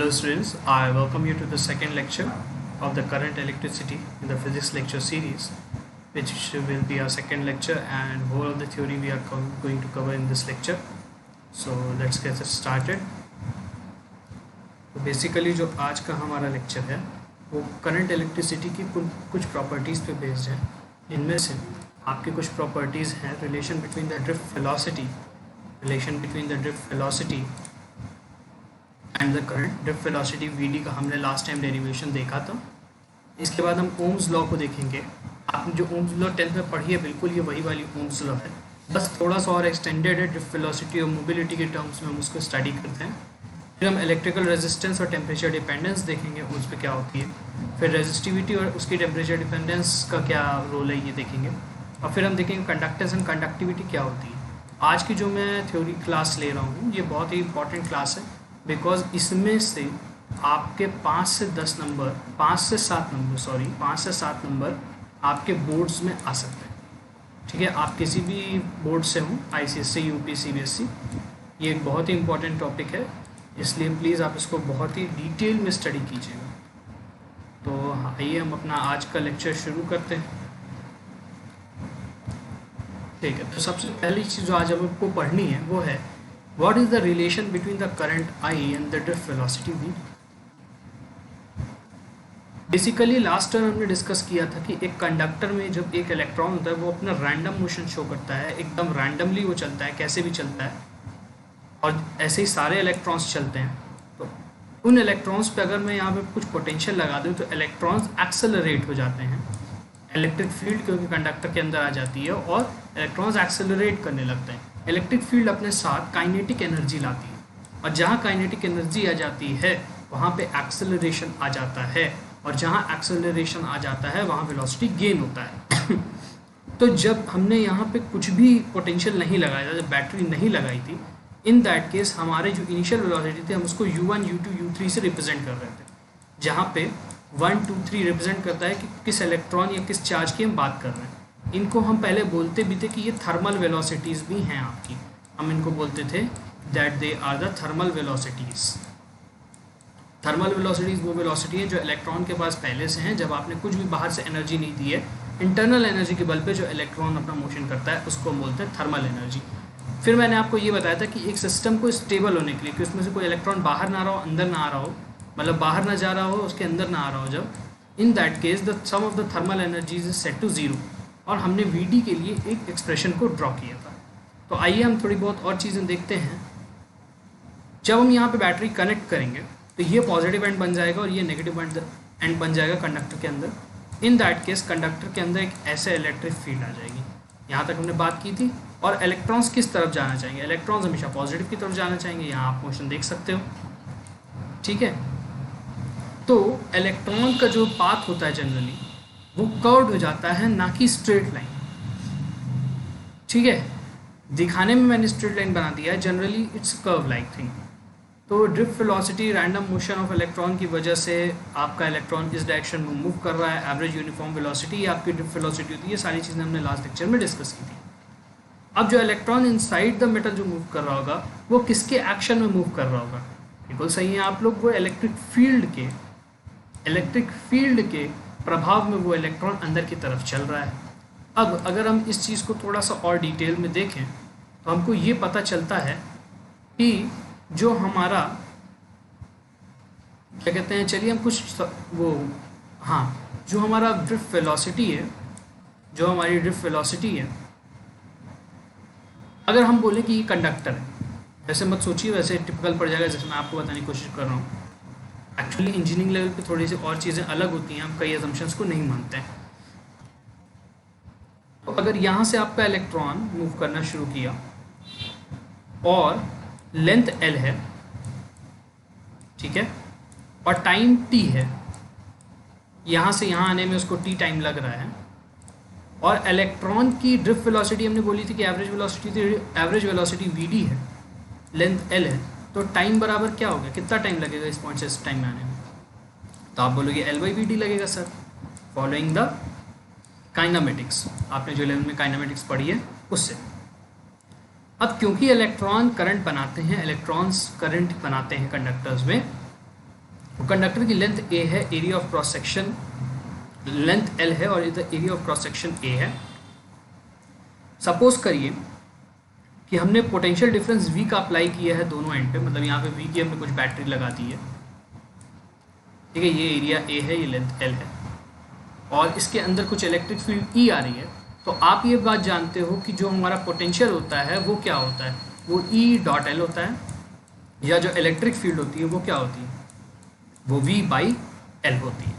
Hello students, I welcome you to the second lecture of the current electricity in the physics lecture series, which will be our second lecture and whole of the theory we are going to cover in this lecture. So let's get started. तो basically जो आज का हमारा lecture है वो current electricity की कुछ properties पे बेस्ड है। इनमें से आपकी कुछ प्रॉपर्टीज़ हैं relation between the drift velocity and the current. Drift velocity VD का हमने लास्ट टाइम डेरिवेशन देखा था। इसके बाद हम ओम्स लॉ को देखेंगे। आपने जो ओम्स लॉ 10th में पढ़ी है बिल्कुल ये वही वाली ओम्स लॉ है, बस थोड़ा सा और एक्सटेंडेड है। ड्रिफ्ट वेलोसिटी और मोबिलिटी के टर्म्स में हम उसको स्टडी करते हैं। फिर हम इलेक्ट्रिकल रेजिस्टेंस और टेम्परेचर डिपेंडेंस देखेंगे, उस पर क्या होती है। फिर रेजिस्टिविटी और उसकी टेम्परेचर डिपेंडेंस का क्या रोल है ये देखेंगे। और फिर हम देखेंगे कंडक्टेंस एंड कंडक्टिविटी क्या होती है। आज की जो मैं थ्योरी क्लास ले रहा हूँ ये बहुत ही इंपॉर्टेंट क्लास है, बिकॉज इसमें से आपके 5 से 7 नंबर आपके बोर्ड्स में आ सकते हैं। ठीक है, आप किसी भी बोर्ड से हों, ICSE, UP, CBSE, ये एक बहुत ही इंपॉर्टेंट टॉपिक है, इसलिए प्लीज़ आप इसको बहुत ही डिटेल में स्टडी कीजिएगा। तो आइए हम अपना आज का लेक्चर शुरू करते हैं। ठीक है, तो सबसे पहली चीज़ जो आज आपको पढ़नी है वो है what is the relation between the current I and the drift velocity V। Basically last time हमने डिस्कस किया था कि एक कंडक्टर में जब एक इलेक्ट्रॉन होता है वो अपना रैंडम मोशन शो करता है, एकदम रैंडमली वो चलता है, कैसे भी चलता है, और ऐसे ही सारे इलेक्ट्रॉन्स चलते हैं। तो उन इलेक्ट्रॉन्स पे अगर मैं यहाँ पे कुछ पोटेंशियल लगा दूँ तो इलेक्ट्रॉन्स एक्सेलरेट हो जाते हैं। इलेक्ट्रिक फील्ड क्योंकि कंडक्टर के अंदर आ जाती है और इलेक्ट्रॉन्स एक्सेलरेट करने लगते हैं। इलेक्ट्रिक फील्ड अपने साथ काइनेटिक एनर्जी लाती है, और जहाँ काइनेटिक एनर्जी आ जाती है वहाँ पे एक्सेलरेशन आ जाता है, और जहाँ एक्सेलरेशन आ जाता है वहाँ वेलोसिटी गेन होता है। तो जब हमने यहाँ पे कुछ भी पोटेंशियल नहीं लगाया था, जब बैटरी नहीं लगाई थी, इन दैट केस हमारे जो इनिशियल वेलोसिटी थे हम उसको U1, U2, U3 से रिप्रेजेंट कर रहे थे, जहाँ पे 1, 2, 3 रिप्रेजेंट करता है कि किस इलेक्ट्रॉन या किस चार्ज की हम बात कर रहे हैं। इनको हम पहले बोलते भी थे कि ये थर्मल वेलोसिटीज़ भी हैं आपकी। हम इनको बोलते थे that they are the thermal velocities. Thermal velocities वो वेलोसिटी है जो इलेक्ट्रॉन के पास पहले से हैं, जब आपने कुछ भी बाहर से एनर्जी नहीं दी है, इंटरनल एनर्जी के बल पे जो इलेक्ट्रॉन अपना मोशन करता है उसको हम बोलते हैं थर्मल एनर्जी। फिर मैंने आपको ये बताया था कि एक सिस्टम को स्टेबल होने के लिए कि उसमें से कोई इलेक्ट्रॉन बाहर ना आ रहा हो, अंदर ना आ रहा हो, मतलब बाहर ना जा रहा हो, उसके अंदर ना आ रहा हो, जब in that case the sum of the thermal energies is set to 0, और हमने VD के लिए एक एक्सप्रेशन को ड्रॉ किया था। तो आइए हम थोड़ी बहुत और चीज़ें देखते हैं। जब हम यहाँ पे बैटरी कनेक्ट करेंगे तो ये पॉजिटिव एंड बन जाएगा और ये नेगेटिव एंड बन जाएगा कंडक्टर के अंदर। इन दैट केस कंडक्टर के अंदर एक ऐसे इलेक्ट्रिक फील्ड आ जाएगी। यहाँ तक हमने बात की थी। और इलेक्ट्रॉन्स किस तरफ जाना चाहेंगे? इलेक्ट्रॉन्स हमेशा पॉजिटिव की तरफ जाना चाहेंगे। यहाँ आप मोशन देख सकते हो। ठीक है, तो इलेक्ट्रॉन का जो पाथ होता है जनरली वो कर्व्ड हो जाता है, ना कि स्ट्रेट लाइन। ठीक है, दिखाने में मैंने स्ट्रेट लाइन बना दिया है, generally it's curve like thing. तो drift velocity random motion of electron की वजह से आपका इलेक्ट्रॉन इस डायरेक्शन में मूव कर रहा है। एवरेज यूनिफॉर्म वेलोसिटी आपकी ड्रिफ्ट वेलोसिटी होती है। ये सारी चीज़ें हमने लास्ट लेक्चर में डिस्कस की थी। अब जो इलेक्ट्रॉन इनसाइड द मेटल जो मूव कर रहा होगा वो किसके एक्शन में मूव कर रहा होगा? बिल्कुल सही है आप लोग, वो इलेक्ट्रिक फील्ड के प्रभाव में वो इलेक्ट्रॉन अंदर की तरफ चल रहा है। अब अगर हम इस चीज़ को थोड़ा सा और डिटेल में देखें तो हमको ये पता चलता है कि जो हमारा क्या कहते हैं, चलिए हम कुछ जो हमारा ड्रिफ्ट वेलोसिटी है, अगर हम बोलें कि ये कंडक्टर है, वैसे मत सोचिए, वैसे टिपिकल पड़ जाएगा जैसे मैं आपको बताने की कोशिश कर रहा हूँ। एक्चुअली इंजीनियरिंग लेवल पे थोड़ी सी और चीज़ें अलग होती हैं, हम कई अजम्पशंस को नहीं मानते हैं। तो अगर यहाँ से आपका इलेक्ट्रॉन मूव करना शुरू किया और लेंथ L है, ठीक है, और टाइम T है, यहाँ से यहाँ आने में उसको T टाइम लग रहा है, और इलेक्ट्रॉन की ड्रिफ्ट वेलोसिटी हमने बोली थी कि एवरेज वेलोसिटी VD है, लेंथ L है, तो टाइम बराबर क्या होगा, कितना टाइम लगेगा इस पॉइंट से इस टाइम में आने में? तो आप बोलोगे L/VD लगेगा सर, फॉलोइंग द काइनेमेटिक्स। आपने जो 11 में काइनेमेटिक्स पढ़ी है उससे। अब क्योंकि इलेक्ट्रॉन्स करंट बनाते हैं कंडक्टर्स में, तो कंडक्टर की लेंथ ए है, area of cross section length L है और इधर area of cross section A है। सपोज करिए कि हमने पोटेंशियल डिफरेंस V का अप्लाई किया है दोनों एंड पे, मतलब यहाँ पे V की हमने कुछ बैटरी लगा दी है, ठीक है, ये एरिया A है, ये लेंथ L है, और इसके अंदर कुछ इलेक्ट्रिक फील्ड E आ रही है। तो आप ये बात जानते हो कि जो हमारा पोटेंशियल होता है वो क्या होता है, वो E डॉट L होता है, या जो इलेक्ट्रिक फील्ड होती है वो क्या होती है, वो V बाई L होती है।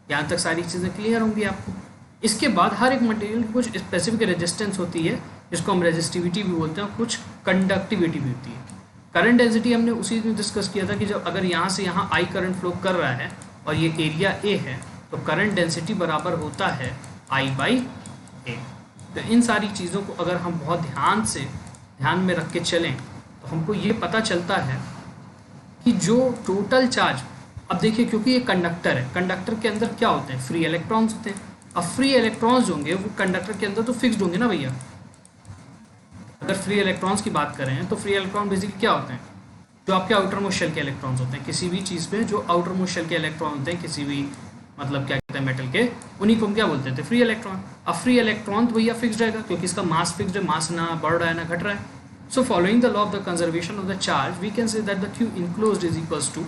यहाँ तक सारी चीज़ें क्लियर होंगी आपको। इसके बाद हर एक मटेरियल की कुछ स्पेसिफिक रेजिस्टेंस होती है, जिसको हम रेजिस्टिविटी भी बोलते हैं, कुछ कंडक्टिविटी भी होती है। करंट डेंसिटी हमने उसी में डिस्कस किया था कि जब अगर यहाँ से यहाँ I करंट फ्लो कर रहा है और ये एरिया A है, तो करंट डेंसिटी बराबर होता है I बाई A। तो इन सारी चीज़ों को अगर हम बहुत ध्यान में रख के चलें तो हमको ये पता चलता है कि जो टोटल चार्ज, अब देखिए क्योंकि ये कंडक्टर है, कंडक्टर के अंदर क्या होते हैं, फ्री इलेक्ट्रॉन्स होते हैं। अब फ्री इलेक्ट्रॉन्स होंगे वो कंडक्टर के अंदर तो फिक्स्ड होंगे ना भैया। अगर फ्री इलेक्ट्रॉन्स की बात करें तो फ्री इलेक्ट्रॉन बेसिकली क्या होते हैं, जो आपके आउटर मोस्ट शेल के इलेक्ट्रॉन्स होते हैं। किसी भी चीज़ पे जो आउटर मोस्ट शेल के इलेक्ट्रॉन होते हैं, किसी भी मतलब क्या कहते हैं मेटल के, उन्हीं को हम क्या बोलते थे, फ्री इलेक्ट्रॉन। अब फ्री इलेक्ट्रॉन तो भैया फिक्स्ड रहेगा क्योंकि इसका मास फिक्स्ड है, मास ना बढ़ रहा है ना घट रहा है। So following the law of the conservation of the charge we can say that the Q enclosed is equals to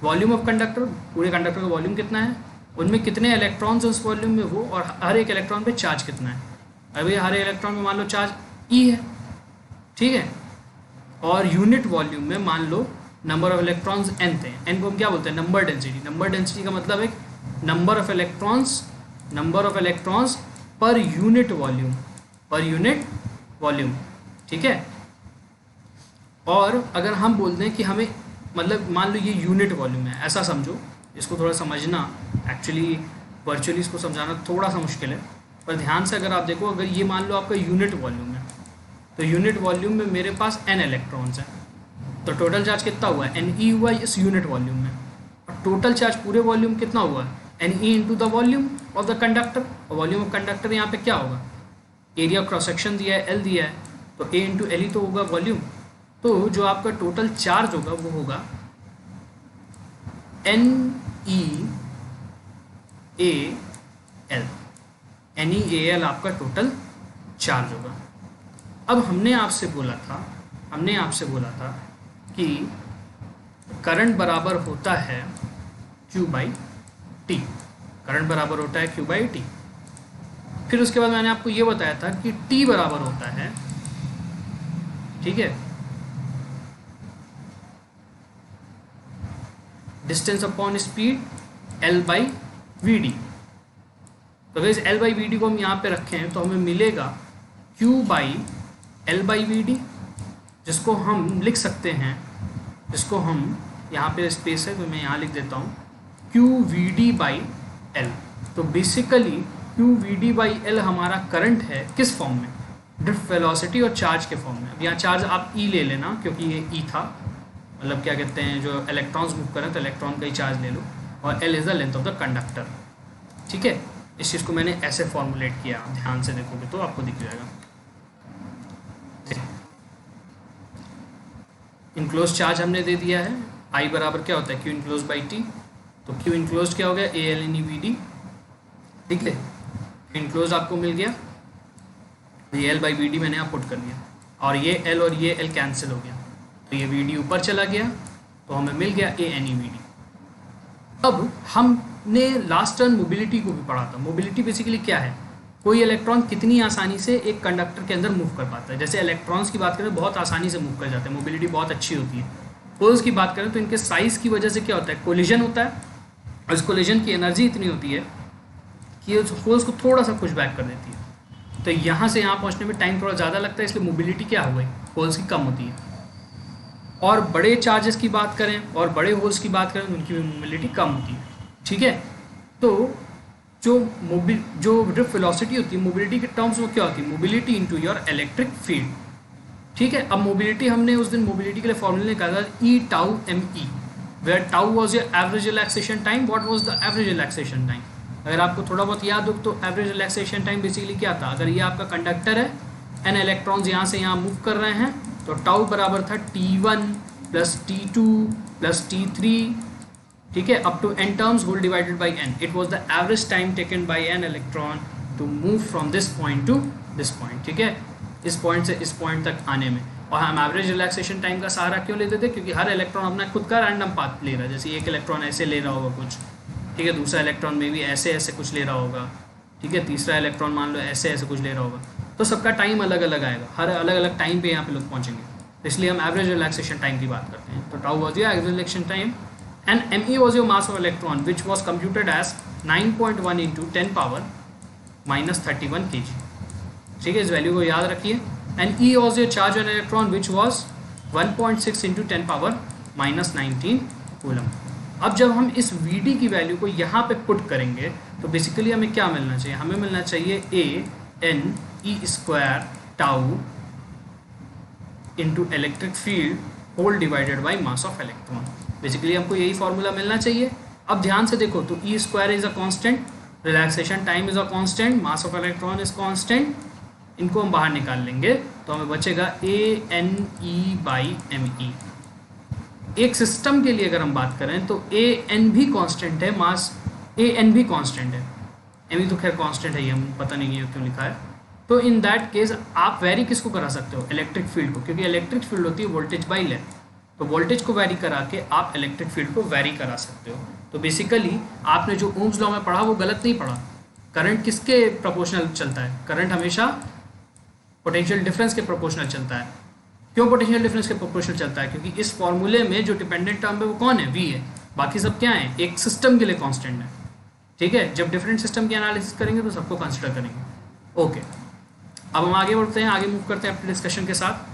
volume of conductor. पूरे कंडक्टर का वॉल्यूम कितना है, उनमें कितने इलेक्ट्रॉन्स उस वॉल्यूम में वो, और हर एक इलेक्ट्रॉन पे चार्ज कितना है। अभी हर एक इलेक्ट्रॉन में मान लो चार्ज E है, ठीक है, और यूनिट वॉल्यूम में मान लो नंबर ऑफ इलेक्ट्रॉन्स n थे। n को हम क्या बोलते हैं, नंबर डेंसिटी। नंबर डेंसिटी का मतलब एक number of electrons per unit volume, ठीक है। और अगर हम बोल दें कि हमें मतलब मान लो ये यूनिट वॉल्यूम है, ऐसा समझो, इसको थोड़ा समझना, एक्चुअली वर्चुअली इसको समझाना थोड़ा सा मुश्किल है, पर ध्यान से अगर आप देखो, अगर ये मान लो आपका यूनिट वॉल्यूम है, तो यूनिट वॉल्यूम में मेरे पास n इलेक्ट्रॉन्स हैं, तो टोटल चार्ज कितना हुआ है, Ne हुआ है इस यूनिट वॉल्यूम में। और टोटल चार्ज पूरे वॉल्यूम कितना हुआ है, Ne into the volume of the conductor. और वॉल्यूम ऑफ कंडक्टर यहाँ पे क्या होगा, एरिया क्रॉस सेक्शन दिया है, L दिया है, तो A इंटू L ही तो होगा वॉल्यूम। तो जो आपका टोटल चार्ज होगा वो होगा NeAL आपका टोटल चार्ज होगा। अब हमने आपसे बोला था कि करंट बराबर होता है Q बाई टी, करंट बराबर होता है Q बाई टी। फिर उसके बाद मैंने आपको ये बताया था कि T बराबर होता है, ठीक है, distance upon speed L by V D. तो वैसे L बाई वी डी को हम यहाँ पे रखें तो हमें मिलेगा Q by L by V D, जिसको हम लिख सकते हैं, जिसको हम यहाँ पे स्पेस है तो मैं यहाँ लिख देता हूँ Q V D by L। तो basically Q V D by L हमारा करंट है किस फॉर्म में, ड्रिफ्ट वेलोसिटी और चार्ज के फॉर्म में। अब यहाँ चार्ज आप E ले लेना क्योंकि ये E था, मतलब क्या कहते हैं जो इलेक्ट्रॉन्स मूव करें तो इलेक्ट्रॉन का ही चार्ज ले लो, और L is the length of the conductor, ठीक है। इस चीज़ को मैंने ऐसे फॉर्मुलेट किया, ध्यान से देखोगे तो आपको दिख जाएगा। इनक्लोज चार्ज हमने दे दिया है, I बराबर क्या होता है Q इनक्लोज बाई T। तो Q इनक्लोज क्या हो गया, AL इन वी डी, ठीक है। इनक्लोज आपको मिल गया, ये L बाई वी डी मैंने यहाँ पुट कर दिया, और ये L और ये L कैंसिल हो गया, तो ये वी डी ऊपर चला गया, तो हमें मिल गया ANE वी डी। अब हमने लास्ट टर्म मोबिलिटी को भी पढ़ा था। मोबिलिटी बेसिकली क्या है, कोई इलेक्ट्रॉन कितनी आसानी से एक कंडक्टर के अंदर मूव कर पाता है। जैसे इलेक्ट्रॉन्स की बात करें बहुत आसानी से मूव कर जाते हैं, मोबिलिटी बहुत अच्छी होती है। होल्स की बात करें तो इनके साइज़ की वजह से क्या होता है, कोलिजन होता है, और इस कोलिजन की एनर्जी इतनी होती है कि उस होल्स को थोड़ा सा पुश बैक कर देती है। तो यहाँ से यहाँ पहुँचने में टाइम थोड़ा ज़्यादा लगता है, इसलिए मोबिलिटी क्या हो गई, होल्स की कम होती है। और बड़े चार्जेस की बात करें और बड़े होल्स की बात करें तो उनकी भी मोबिलिटी कम होती है, ठीक है। तो जो ड्रिफ्ट वेलोसिटी होती है मोबिलिटी के टर्म्स में क्या होती है, mobility into your electric field, ठीक है। अब मोबिलिटी हमने उस दिन मोबिलिटी के लिए फॉर्मूला निकाला E tau ME, where tau was your average relaxation time, what was the average relaxation time. अगर आपको थोड़ा बहुत याद हो तो एवरेज रिलैक्सेशन टाइम बेसिकली क्या था, अगर ये आपका कंडक्टर है, n इलेक्ट्रॉन्स यहाँ से यहाँ मूव कर रहे हैं, तो टाउ बराबर था T1 plus T2 plus T3 ठीक है, up to n terms whole divided by n, it was the average time taken by an electron to move from this point to this point. ठीक है, इस point से इस point तक आने में। और हम एवरेज रिलैक्सेशन टाइम का सहारा क्यों लेते थे? क्योंकि हर इलेक्ट्रॉन अपना खुद का रैंडम पाथ ले रहा है। जैसे एक इलेक्ट्रॉन ऐसे ले रहा होगा कुछ, ठीक है, दूसरा इलेक्ट्रॉन में भी ऐसे ऐसे कुछ ले रहा होगा, ठीक है, तीसरा इलेक्ट्रॉन मान लो ऐसे ऐसे कुछ ले रहा होगा, तो सबका टाइम अलग अलग आएगा, हर अलग अलग टाइम पे यहाँ पे लोग पहुँचेंगे, इसलिए हम एवरेज रिलैक्सेशन टाइम की बात करते हैं। तो tau was your average relaxation time and M E was your mass of electron which was computed as 9.1 into 10 power -31 kg। ठीक है, इस वैल्यू को याद रखिए। And E was your charge on electron which was 1.6 into 10 power -19 coulomb. अब जब हम इस वी डी की वैल्यू को यहाँ पे पुट करेंगे तो बेसिकली हमें क्या मिलना चाहिए? हमें मिलना चाहिए A N E square tau into electric field whole divided by mass of electron. Basically हमको यही फॉर्मूला मिलना चाहिए। अब ध्यान से देखो तो E square is a constant, relaxation time is a constant, mass of electron is constant. इनको हम बाहर निकाल लेंगे तो हमें बचेगा A N E by M E. एक सिस्टम के लिए अगर हम बात करें तो ए एन भी कांस्टेंट है, मास ए एन भी कांस्टेंट है, एम ई तो खैर कांस्टेंट है, ये हम पता नहीं है क्यों लिखा है। तो इन दैट केस आप वेरी किसको करा सकते हो? इलेक्ट्रिक फील्ड को, क्योंकि इलेक्ट्रिक फील्ड होती है वोल्टेज बाई लेंथ, तो वोल्टेज को वैरी करा के आप इलेक्ट्रिक फील्ड को वैरी करा सकते हो। तो बेसिकली आपने जो ओम्स लॉ में पढ़ा वो गलत नहीं पढ़ा। करंट किसके प्रोपोर्शनल चलता है? करंट हमेशा पोटेंशियल डिफरेंस के प्रोपोर्शनल चलता है। क्यों पोटेंशियल डिफरेंस के प्रोपोर्शनल चलता है? क्योंकि इस फॉर्मूले में जो डिपेंडेंट टर्म है वो कौन है? वी है, बाकी सब क्या है? एक सिस्टम के लिए कांस्टेंट है। ठीक है, जब डिफरेंट सिस्टम की एनालिसिस करेंगे तो सबको कंसिडर करेंगे। ओके, अब हम आगे बढ़ते हैं, आगे मूव करते हैं अपने डिस्कशन के साथ।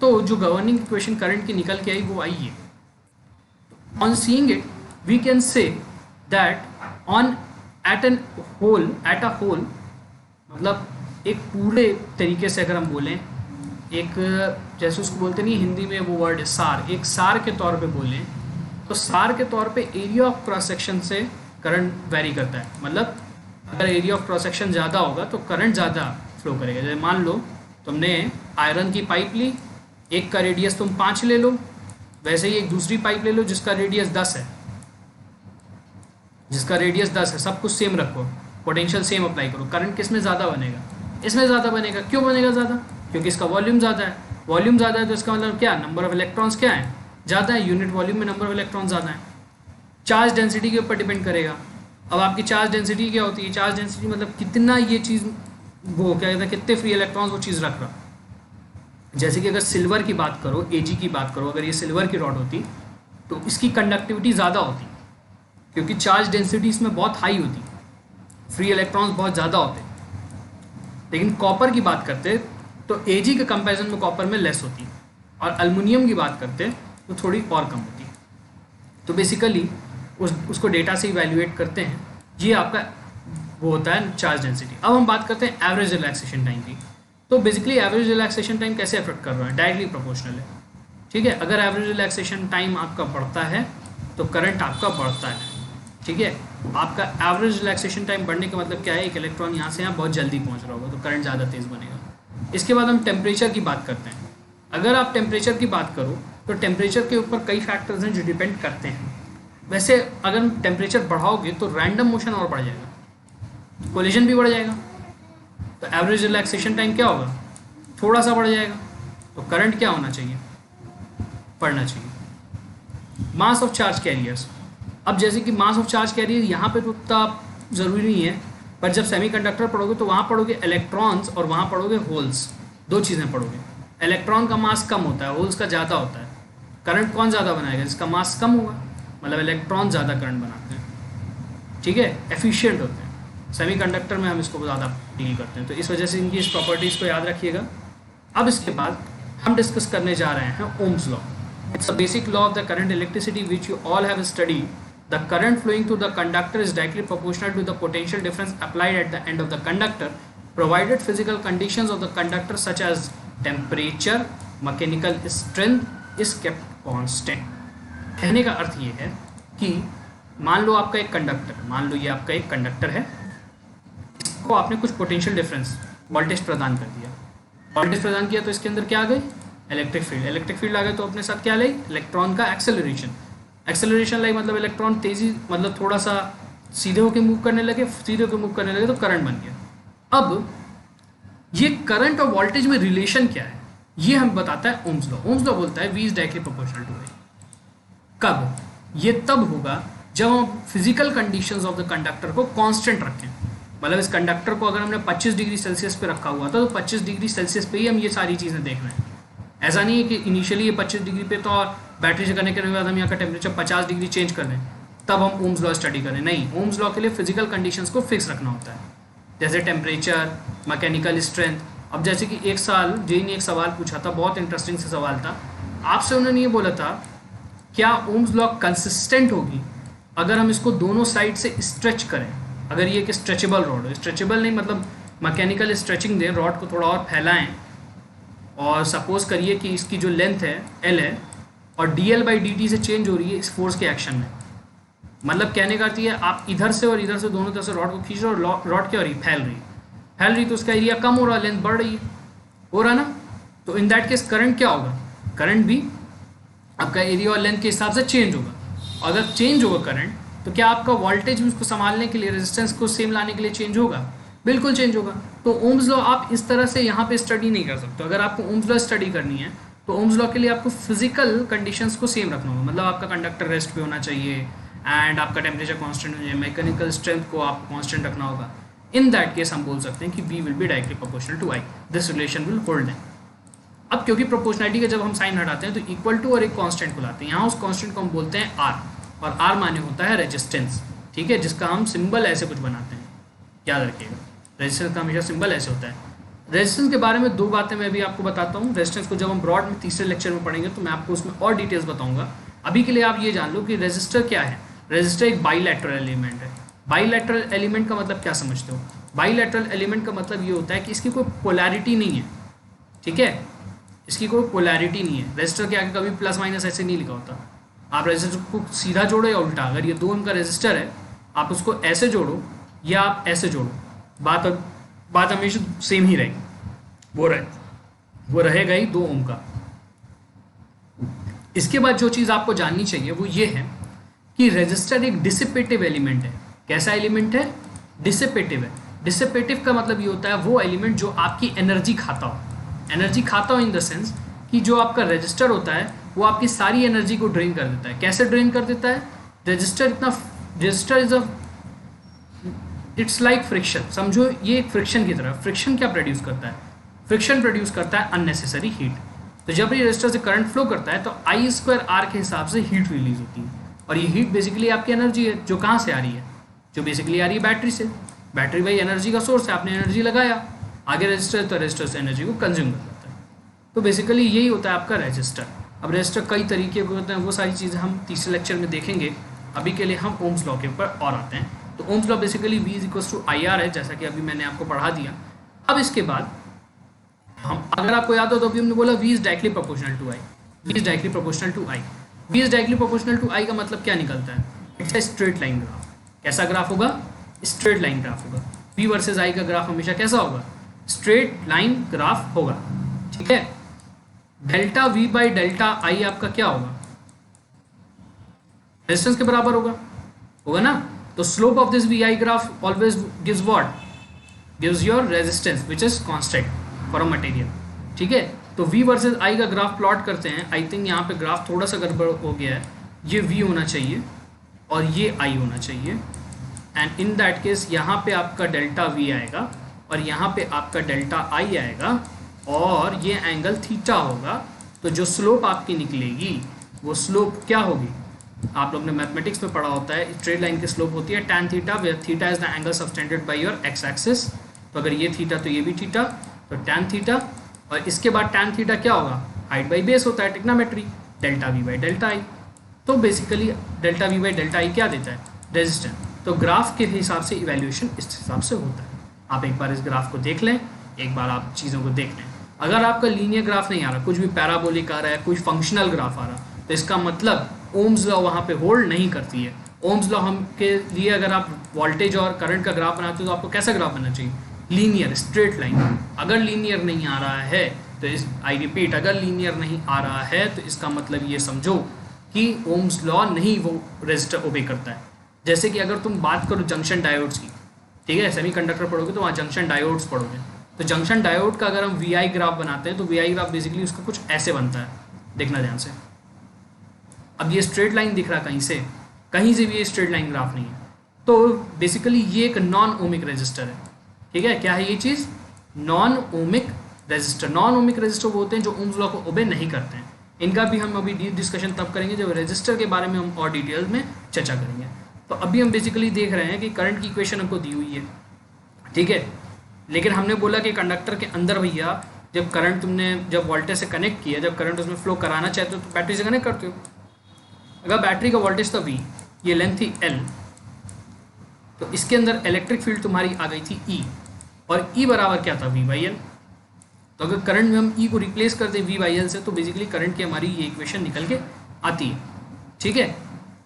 तो जो गवर्निंग इक्वेशन करंट की निकल के आई वो आई है। On seeing it we can say that on at a whole, मतलब एक पूरे तरीके से अगर हम बोलें, एक जैसे उसको बोलते नहीं हिंदी में वो वर्ड है सार, एक सार के तौर पे बोलें तो सार के तौर पे एरिया ऑफ क्रॉस सेक्शन से करंट वेरी करता है। मतलब अगर एरिया ऑफ क्रॉस सेक्शन ज़्यादा होगा तो करंट ज़्यादा फ्लो करेगा। जैसे मान लो तुमने आयरन की पाइप ली, एक का रेडियस तुम 5 ले लो, वैसे ही एक दूसरी पाइप ले लो जिसका रेडियस 10 है, सब कुछ सेम रखो, पोटेंशियल सेम अप्लाई करो, करंट किस में ज़्यादा बनेगा? इसमें ज़्यादा बनेगा। क्यों बनेगा ज़्यादा? क्योंकि इसका वॉल्यूम ज़्यादा है। वॉल्यूम ज़्यादा है तो इसका मतलब क्या? नंबर ऑफ इलेक्ट्रॉन्स क्या है? ज़्यादा है। यूनिट वॉल्यूम में नंबर ऑफ इलेक्ट्रॉन ज़्यादा है। चार्ज डेंसिटी के ऊपर डिपेंड करेगा। अब आपकी चार्ज डेंसिटी क्या होती है? चार्ज डेंसिटी मतलब कितना ये चीज़ वो क्या कहता है, कितने फ्री इलेक्ट्रॉन्स वो चीज़ रख रहा। जैसे कि अगर सिल्वर की बात करो, एजी की बात करो, अगर ये सिल्वर की रॉड होती तो इसकी कंडक्टिविटी ज़्यादा होती क्योंकि चार्ज डेंसिटी इसमें बहुत हाई होती, फ्री इलेक्ट्रॉन्स बहुत ज़्यादा होते। लेकिन कॉपर की बात करते तो एजी के कंपैरिजन में कॉपर में लेस होती, और अल्युमिनियम की बात करते तो थोड़ी और कम होती। तो बेसिकली उसको डेटा से इवैल्यूएट करते हैं। ये आपका वो होता है चार्ज डेंसिटी। अब हम बात करते हैं एवरेज रिलैक्सेशन टाइम की। तो बेसिकली एवरेज रिलैक्सेशन टाइम कैसे अफेक्ट कर रहा है? डायरेक्टली प्रोपोर्शनल है। ठीक है, अगर एवरेज रिलैक्सेशन टाइम आपका बढ़ता है तो करंट आपका बढ़ता है। ठीक है, आपका एवरेज रिलैक्सेशन टाइम बढ़ने का मतलब क्या है? एक इलेक्ट्रॉन यहाँ से यहाँ बहुत जल्दी पहुँच रहा होगा तो करंट ज़्यादा तेज़ बनेगा। इसके बाद हम टेम्परेचर की बात करते हैं। अगर आप टेम्परेचर की बात करो तो टेम्परेचर के ऊपर कई फैक्टर्स हैं जो डिपेंड करते हैं। वैसे अगर टेम्परेचर बढ़ाओगे तो रैंडम मोशन और बढ़ जाएगा, कोलिजन भी बढ़ जाएगा, तो एवरेज रिलैक्सेशन टाइम क्या होगा? थोड़ा सा बढ़ जाएगा। तो करंट क्या होना चाहिए? बढ़ना चाहिए। मास ऑफ चार्ज कैरियर्स, अब जैसे कि मास ऑफ चार्ज कैरियर यहाँ पे तो उतना ज़रूरी नहीं है, पर जब सेमीकंडक्टर पढ़ोगे तो वहाँ पढ़ोगे इलेक्ट्रॉन्स और वहाँ पढ़ोगे होल्स, दो चीज़ें पढ़ोगे। इलेक्ट्रॉन का मास कम होता है, होल्स का ज़्यादा होता है। करंट कौन ज़्यादा बनाएगा? जिसका मास कम होगा, मतलब इलेक्ट्रॉन ज़्यादा करंट बनाते हैं। ठीक है, एफिशिएंट होते हैं। सेमीकंडक्टर में हम इसको ज़्यादा डील करते हैं, तो इस वजह से इनकी इस प्रॉपर्टीज़ को याद रखिएगा। अब इसके बाद हम डिस्कस करने जा रहे हैं Ohm's law. It's a basic law of the current electricity which you all have studied. The current flowing through the conductor is directly proportional to the potential difference applied at the end of the conductor, provided physical conditions of the conductor such as temperature, mechanical strength is kept constant. कहने का अर्थ ये है कि मान लो आपका एक conductor, मान लो ये आपका एक कंडक्टर है, इसको आपने कुछ पोटेंशियल डिफरेंस वोल्टेज प्रदान कर दिया। वोल्टेज प्रदान किया तो इसके अंदर क्या आ गई? Electric field. इलेक्ट्रिक फील्ड आ गई तो अपने साथ क्या लाई? इलेक्ट्रॉन का एक्सेलरेशन। एक्सेलरेशन लाइक मतलब इलेक्ट्रॉन तेजी मतलब थोड़ा सा सीधे होकर मूव करने लगे, सीधे होकर मूव करने लगे तो करंट बन गया। अब ये करंट और वोल्टेज में रिलेशन क्या है ये हम बताता है ओम्स लॉ। ओम्स लॉ बोलता है V is directly proportional to I। कब? ये तब होगा जब हम physical conditions of the conductor को कांस्टेंट रखें। मतलब इस कंडक्टर को अगर हमने 25 डिग्री सेल्सियस पे रखा हुआ था तो 25 डिग्री सेल्सियस पे ही हम ये सारी चीज़ें देख रहे हैं। ऐसा नहीं है कि इनिशियली ये 25 डिग्री पे तो और बैटरी से कनेक्ट करने के बाद हम यहाँ का टेम्परेचर 50 डिग्री चेंज कर दें तब हम ओम्स लॉ स्टडी करें। नहीं, ओम्स लॉ के लिए फिजिकल कंडीशंस को फिक्स रखना होता है, जैसे टेम्परेचर, मैकेनिकल स्ट्रेंथ। अब जैसे कि एक साल जेई ने एक सवाल पूछा था, बहुत इंटरेस्टिंग से सवाल था। आपसे उन्होंने ये बोला था क्या ओम्स लॉ कंसिस्टेंट होगी अगर हम इसको दोनों साइड से स्ट्रेच करें। अगर ये एक स्ट्रेचेबल रॉड हो, स्ट्रेचेबल नहीं मतलब मैकेनिकल स्ट्रेचिंग दें, रॉड को थोड़ा और फैलाएं और सपोज करिए कि इसकी जो लेंथ है L है और dl/dt से चेंज हो रही है इस फोर्स के एक्शन में। मतलब कहने का अर्थ है आप इधर से और इधर से दोनों तरफ से रॉड को खींच रहे हो और रॉड क्या हो रही है, फैल रही तो उसका एरिया कम हो रहा है, लेंथ बढ़ रही है, हो रहा ना। तो इन दैट केस करंट क्या होगा, करंट भी आपका एरिया और लेंथ के हिसाब से चेंज होगा। अगर चेंज होगा करंट तो क्या आपका वोल्टेज भी उसको संभालने के लिए, रेजिस्टेंस को सेम लाने के लिए चेंज होगा? बिल्कुल चेंज होगा। तो ओम्स लॉ आप इस तरह से यहाँ पे स्टडी नहीं कर सकते। अगर आपको ओम्स लॉ स्टडी करनी है तो ओम्स लॉ के लिए आपको फिजिकल कंडीशंस को सेम रखना होगा। मतलब आपका कंडक्टर रेस्ट पे होना चाहिए एंड आपका टेम्परेचर कांस्टेंट हो जाए, मैकेनिकल स्ट्रेंथ को आपको कांस्टेंट रखना होगा। इन दैट केस हम बोल सकते हैं कि V will be directly proportional to I, this relation will hold. अब क्योंकि प्रोपोर्शनलिटी का जब हम साइन हटाते हैं तो इक्वल टू और एक कांस्टेंट को लाते हैं, यहाँ उस कांस्टेंट को हम बोलते हैं R, और R माने होता है रेजिस्टेंस, ठीक है, जिसका हम सिंबल ऐसे कुछ बनाते हैं, याद रखिएगा। रेजिस्टेंस का हमेशा सिंबल ऐसे होता है। रेजिस्टेंस के बारे में दो बातें मैं भी आपको बताता हूँ। रेजिस्टेंस को जब हम ब्रॉड में तीसरे लेक्चर में पढ़ेंगे तो मैं आपको उसमें और डिटेल्स बताऊंगा। अभी के लिए आप ये जान लो कि रेजिस्टर क्या है। रेजिस्टर एक बाईलैटरल एलिमेंट है। बाईलैटरल एलिमेंट का मतलब क्या समझते हो? बाईलैटरल एलिमेंट का मतलब ये होता है कि इसकी कोई पोलैरिटी नहीं है, ठीक है, इसकी कोई पोलैरिटी नहीं है। रेजिस्टर के आगे कभी प्लस माइनस ऐसे नहीं लिखा होता। आप रेजिस्टर को सीधा जोड़ो या उल्टा, अगर ये 2 ओम का रेजिस्टर है आप उसको ऐसे जोड़ो या आप ऐसे जोड़ो, बात हमेशा सेम ही रहेगी, वो रहेगा ही 2 ओम का। इसके बाद जो चीज़ आपको जाननी चाहिए वो ये है कि रेजिस्टर एक डिसिपेटिव एलिमेंट है। कैसा एलिमेंट है? डिसिपेटिव है। डिसिपेटिव का मतलब ये होता है वो एलिमेंट जो आपकी एनर्जी खाता हो। एनर्जी खाता हो इन द सेंस कि जो आपका रेजिस्टर होता है वो आपकी सारी एनर्जी को ड्रेन कर देता है। कैसे ड्रेन कर देता है? Resistor is a it's like friction. समझो ये एक फ्रिक्शन की तरह। फ्रिक्शन क्या प्रोड्यूस करता है? फ्रिक्शन प्रोड्यूस करता है अननेसेसरी हीट। तो जब ये रेजिस्टर से करंट फ्लो करता है तो I²R के हिसाब से हीट रिलीज होती है, और ये हीट बेसिकली आपकी एनर्जी है जो कहाँ से आ रही है, जो बेसिकली आ रही है बैटरी से। बैटरी भाई एनर्जी का सोर्स है, आपने एनर्जी लगाया, आगे रेजिस्टर तो रेजिस्टर से एनर्जी को कंज्यूम कर लेता है। तो बेसिकली यही होता है आपका रेजिस्टर। अब रेजिस्टर कई तरीके के होते हैं, वो सारी चीज़ें हम तीसरे लेक्चर में देखेंगे। अभी के लिए हम ओम्स लॉ के ऊपर और आते हैं। तो Ohm's law basically V = IR है, जैसा कि अभी मैंने आपको पढ़ा दिया। अब इसके बाद हम, अगर आपको याद हो तो अभी हमने बोला V is directly proportional to I। V is directly proportional to I। V is directly proportional to I का मतलब क्या निकलता है? It's a straight line graph. कैसा ग्राफ होगा? स्ट्रेट लाइन ग्राफ होगा। V वर्सेस I का ग्राफ हमेशा कैसा होगा? स्ट्रेट लाइन ग्राफ होगा, ठीक है। डेल्टा V/डेल्टा I आपका क्या होगा? रेजिस्टेंस के बराबर होगा ना। तो slope of this VI graph always gives what? Gives your resistance which is constant for a material, ठीक है। तो V वर्सेस I का ग्राफ प्लॉट करते हैं। आई थिंक यहाँ पे ग्राफ थोड़ा सा गड़बड़ हो गया है। ये V होना चाहिए और ये I होना चाहिए, एंड इन दैट केस यहाँ पे आपका डेल्टा V आएगा और यहाँ पे आपका डेल्टा I आएगा, और ये एंगल थीटा होगा। तो जो स्लोप आपकी निकलेगी वो स्लोप क्या होगी? आप लोग ने मैथमेटिक्स में पढ़ा होता है, स्ट्रेट लाइन की स्लोप होती है tan theta, where theta is the angle subtended by your x axis. तो अगर ये थीटा तो ये भी थीटा, तो tan थीटा, और इसके बाद tan थीटा क्या होगा? हाइट बाई बेस होता है, टिग्नोमेट्री, डेल्टा V/डेल्टा I। तो बेसिकली डेल्टा V/डेल्टा I क्या देता है? रेजिस्टेंस। तो ग्राफ के हिसाब से इवैल्यूएशन इस हिसाब से होता है। आप एक बार इस ग्राफ को देख लें, एक बार आप चीज़ों को देख लें। अगर आपका लीनियर ग्राफ नहीं आ रहा, कुछ भी पैराबोलिक आ रहा है, कुछ फंक्शनल ग्राफ आ रहा, तो इसका मतलब ओम्स लॉ वहाँ पे होल्ड नहीं करती है। ओम्स लॉ हम के लिए अगर आप वोल्टेज और करंट का ग्राफ बनाते हो तो आपको कैसा ग्राफ बनना चाहिए? Linear, straight line. अगर लीनियर नहीं आ रहा है तो आई रिपीट, अगर लीनियर नहीं आ रहा है तो इसका मतलब ये समझो कि ओम्स लॉ नहीं वो रेजिस्टर ओबे करता है। जैसे कि अगर तुम बात करो जंक्शन डायोड्स की, ठीक है, सेमीकंडक्टर पढ़ोगे तो वहाँ जंक्शन डायोड्स पढ़ोगे। तो जंक्शन डायोड का अगर हम वी ग्राफ बनाते हैं तो वी ग्राफ बेसिकली उसका कुछ ऐसे बनता है, देखना ध्यान से। अब ये स्ट्रेट लाइन दिख रहा कहीं से भी ये स्ट्रेट लाइन ग्राफ नहीं है, तो बेसिकली ये एक नॉन ओमिक रेजिस्टर है, ठीक है। क्या है ये चीज़? Non ohmic resistor. Non ohmic resistor वो होते हैं जो ओम्स लॉ को ओबे नहीं करते हैं। इनका भी हम अभी डीप डिस्कशन तब करेंगे जब रेजिस्टर के बारे में हम और डिटेल्स में चर्चा करेंगे। तो अभी हम बेसिकली देख रहे हैं कि करंट की इक्वेशन हमको दी हुई है, ठीक है। लेकिन हमने बोला कि कंडक्टर के अंदर भैया जब करंट तुमने जब वोल्टेज से कनेक्ट किया, जब करंट उसमें फ्लो कराना चाहते हो तो बैटरी से कनेक्ट करते हो। अगर बैटरी का वोल्टेज था V, ये लेंथ थी L, तो इसके अंदर इलेक्ट्रिक फील्ड तुम्हारी आ गई थी E, और E बराबर क्या था? V/L। तो अगर करंट में हम E को रिप्लेस कर दें V/L से तो बेसिकली करंट की हमारी ये इक्वेशन निकल के आती है, ठीक है।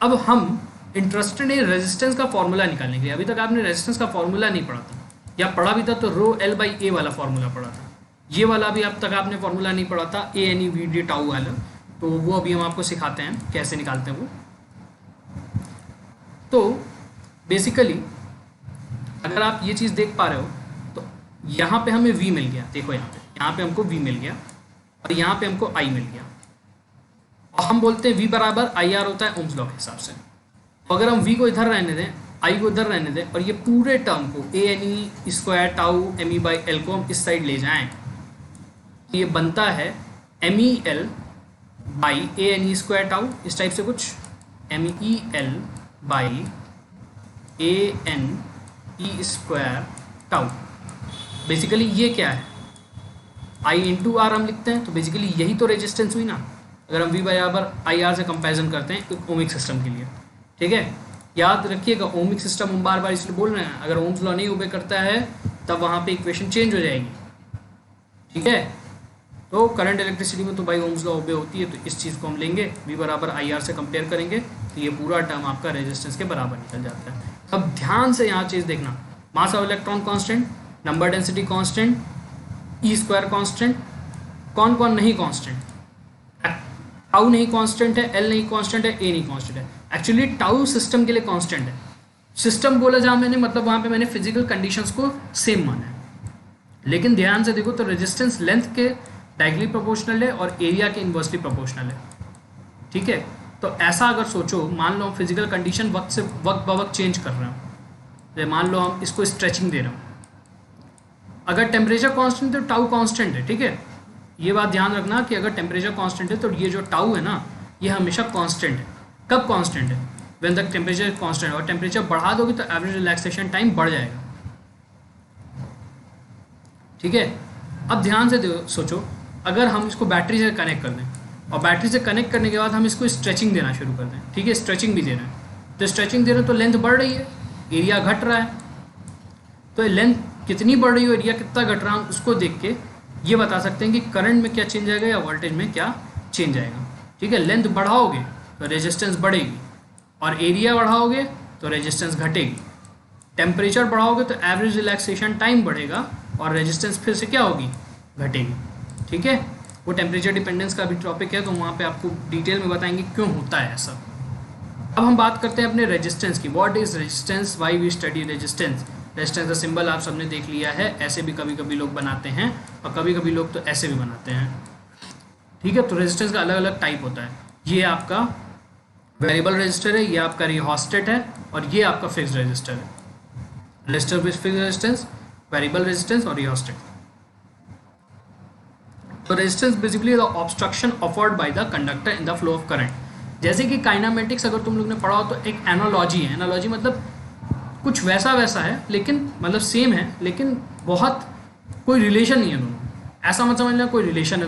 अब हम इंटरेस्टेड है रेजिस्टेंस का फॉर्मूला निकालने के लिए। अभी तक आपने रेजिस्टेंस का फॉर्मूला नहीं पढ़ा था, या पढ़ा भी था तो ρL/A वाला फॉर्मूला पढ़ा था। ये वाला भी अब तक आपने फॉर्मूला नहीं पढ़ा था, ANEVD टाउ वाला, तो वो अभी हम आपको सिखाते हैं कैसे निकालते हैं वो। तो बेसिकली अगर आप ये चीज़ देख पा रहे हो तो यहाँ पे हमें V मिल गया, देखो यहाँ पे हमको V मिल गया और यहाँ पे हमको I मिल गया, और हम बोलते हैं V बराबर IR होता है ओम्स लॉ के हिसाब से। तो अगर हम V को इधर रहने दें, I को इधर रहने दें, और ये पूरे टर्म को ANE² टाउ ME/L को हम इस साइड ले जाएं, तो ये बनता है MEL बाई ANE² टाउ, इस टाइप से कुछ, MEL by ANE² tau. Basically ये क्या है? I इंटू R हम लिखते हैं, तो बेसिकली यही तो रेजिस्टेंस हुई ना, अगर हम V बराबर IR से कंपैरिजन करते हैं एक ओमिक सिस्टम के लिए, ठीक है। याद रखिएगा ओमिक सिस्टम हम बार बार इसलिए बोल रहे हैं, अगर ओम्स लॉ नहीं ओबे करता है तब वहाँ पे इक्वेशन चेंज हो जाएगी, ठीक है। तो करंट इलेक्ट्रिसिटी में तो भाई ओम्स लॉ ओबे होती है, तो इस चीज़ को हम लेंगे, V बराबर IR से कंपेयर करेंगे तो ये पूरा टर्म आपका रेजिस्टेंस के बराबर निकल जाता है। अब ध्यान से यहाँ चीज़ देखना, मास of electron constant, number density constant, E² constant, कौन कौन नहीं कांस्टेंट? टाउ नहीं कांस्टेंट है, L नहीं कांस्टेंट है, A नहीं कांस्टेंट है। एक्चुअली टाउ सिस्टम के लिए कांस्टेंट है। सिस्टम बोला जहाँ मैंने, मतलब वहाँ पे मैंने फिजिकल कंडीशंस को सेम माना है, लेकिन ध्यान से देखो तो रेजिस्टेंस लेंथ के डायरेक्टली प्रोपोर्शनल है और एरिया के इन्वर्सली प्रोपोर्शनल है, ठीक है। तो ऐसा अगर सोचो, मान लो हम फिजिकल कंडीशन वक्त ब वक्त चेंज कर रहे हो, मान लो हम इसको स्ट्रेचिंग दे रहे हो, अगर टेम्परेचर कांस्टेंट है तो टाउ कांस्टेंट है, ठीक है। ये बात ध्यान रखना कि अगर टेम्परेचर कांस्टेंट है तो ये जो टाउ है ना, ये हमेशा कांस्टेंट है। कब कांस्टेंट है? व्हेन द टेम्परेचर कांस्टेंट, और टेम्परेचर बढ़ा दोगे तो एवरेज रिलैक्सेशन टाइम बढ़ जाएगा, ठीक है। अब ध्यान से सोचो, अगर हम इसको बैटरी से कनेक्ट कर दें और बैटरी से कनेक्ट करने के बाद हम इसको स्ट्रेचिंग देना शुरू कर दें, ठीक है, स्ट्रेचिंग भी दे रहे हैं, तो स्ट्रेचिंग दे रहे हैं तो लेंथ बढ़ रही है, एरिया घट रहा है। तो लेंथ कितनी बढ़ रही हो, एरिया कितना घट रहा है, उसको देख के ये बता सकते हैं कि करंट में क्या चेंज आएगा या वोल्टेज में क्या चेंज आएगा, ठीक है। लेंथ बढ़ाओगे तो रेजिस्टेंस बढ़ेगी, और एरिया बढ़ाओगे तो रेजिस्टेंस घटेगी। टेम्परेचर बढ़ाओगे तो एवरेज रिलैक्सेशन टाइम बढ़ेगा और रेजिस्टेंस फिर से क्या होगी? घटेगी, ठीक है। वो टेम्परेचर डिपेंडेंस का भी टॉपिक है, तो वहाँ पे आपको डिटेल में बताएंगे क्यों होता है ऐसा। अब हम बात करते हैं अपने रेजिस्टेंस की। What is resistance, why we study resistance. Resistance का सिंबल आप सबने देख लिया है, ऐसे भी कभी कभी लोग बनाते हैं और कभी कभी लोग तो ऐसे भी बनाते हैं, ठीक है। तो रेजिस्टेंस का अलग अलग टाइप होता है। ये आपका वेरिएबल रेजिस्टर है, ये आपका रिहोस्टेट है, और ये आपका फिक्स्ड रेजिस्टर है। Resistor with fixed resistance, variable resistance और रिहोस्टेट। तो resistance basically the obstruction offered by the conductor in the flow of current. जैसे कि काइनेमेटिक्स अगर तुम लोग ने पढ़ा हो तो एक एनालॉजी है। एनालॉजी मतलब कुछ वैसा है, लेकिन मतलब सेम है, लेकिन बहुत कोई रिलेशन नहीं है दोनों में। ऐसा मत समझना कोई रिलेशन है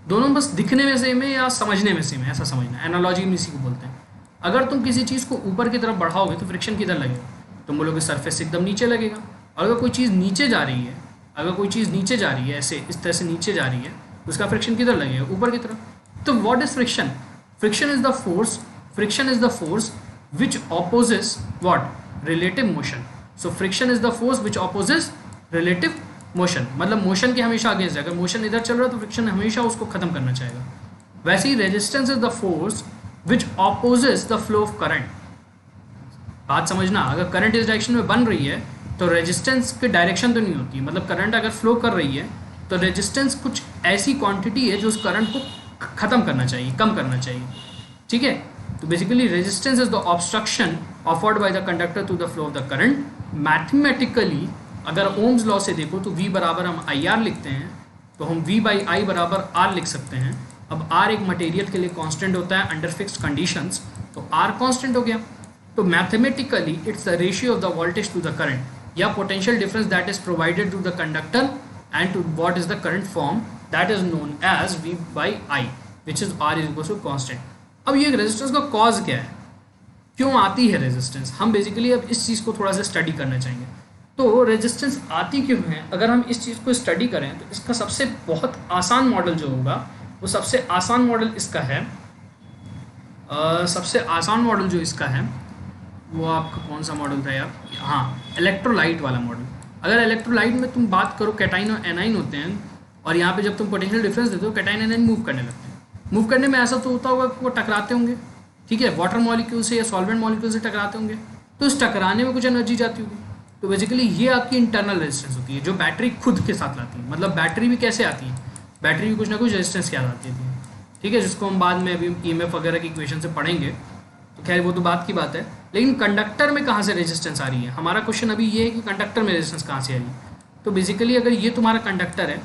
दोनों में बस दिखने में सेम है या समझने में सेम है, ऐसा समझना। एनालॉजी में इसी को बोलते हैं। अगर तुम किसी चीज़ को ऊपर की तरफ बढ़ाओगे तो फ्रिक्शन किधर लगेगा? तुम बोलोगे सरफेस से एकदम नीचे लगेगा। और अगर कोई चीज़ नीचे जा रही है, ऐसे इस तरह से नीचे जा रही है, तो उसका फ्रिक्शन किधर लगेगा? ऊपर की तरफ। तो what is friction? Friction is the force which opposes what? Relative motion. So friction is the force which opposes relative motion, मतलब मोशन के हमेशा अगेंस्ट है। अगर मोशन इधर चल रहा है तो फ्रिक्शन हमेशा उसको खत्म करना चाहेगा। वैसे ही resistance is the force which opposes the flow of current. बात समझना, अगर करंट इस डायरेक्शन में बन रही है तो रेजिस्टेंस की डायरेक्शन तो नहीं होती, मतलब करंट अगर फ्लो कर रही है तो रेजिस्टेंस कुछ ऐसी क्वांटिटी है जो उस करंट को ख़त्म करना चाहिए, कम करना चाहिए, ठीक है। तो basically resistance is the obstruction offered by the conductor to the flow of the current. Mathematically अगर ओम्स लॉ से देखो तो V बराबर हम आई आर लिखते हैं, तो हम V बाई आई बराबर आर लिख सकते हैं। अब R एक मटेरियल के लिए कांस्टेंट होता है अंडर फिक्स्ड कंडीशंस, तो R कांस्टेंट हो गया। तो mathematically it's the ratio of the voltage to the current या potential difference that is provided to the conductor and to what is the current form that is known as V by I which is R is equal to constant. अब ये resistance का cause क्या है, क्यों आती है resistance, हम basically अब इस चीज़ को थोड़ा सा स्टडी करना चाहेंगे। तो रेजिस्टेंस आती क्यों है, अगर हम इस चीज़ को स्टडी करें तो इसका सबसे बहुत आसान मॉडल जो होगा वो सबसे आसान मॉडल इसका है, सबसे आसान मॉडल जो इसका है वो आपका कौन सा मॉडल था यार, हाँ इलेक्ट्रोलाइट वाला मॉडल। अगर इलेक्ट्रोलाइट में तुम बात करो कैटाइन और एनाइन होते हैं, और यहाँ पे जब तुम पोटेंशियल डिफरेंस देते हो कैटाइन एनाइन मूव करने लगते हैं। मूव करने में ऐसा तो होता होगा कि वो टकराते होंगे, ठीक है, वाटर मॉलिक्यूल से या सॉल्वेंट मॉलिक्यूल से टकराते होंगे, तो इस टकराने में कुछ एनर्जी जाती होगी। तो बेसिकली ये आपकी इंटरनल रेजिस्टेंस होती है जो बैटरी खुद के साथ लाती है। मतलब बैटरी भी कैसे आती है, बैटरी भी कुछ ना कुछ रेजिस्टेंस के साथ आती है, ठीक है, जिसको हम बाद में अभी ईएमएफ वगैरह की इक्वेशन से पढ़ेंगे, तो खैर वो तो बात की बात है। लेकिन कंडक्टर में कहाँ से रेजिस्टेंस आ रही है, हमारा क्वेश्चन अभी ये है कि कंडक्टर में रेजिस्टेंस कहाँ से आ रही है। तो बेसिकली अगर ये तुम्हारा कंडक्टर है,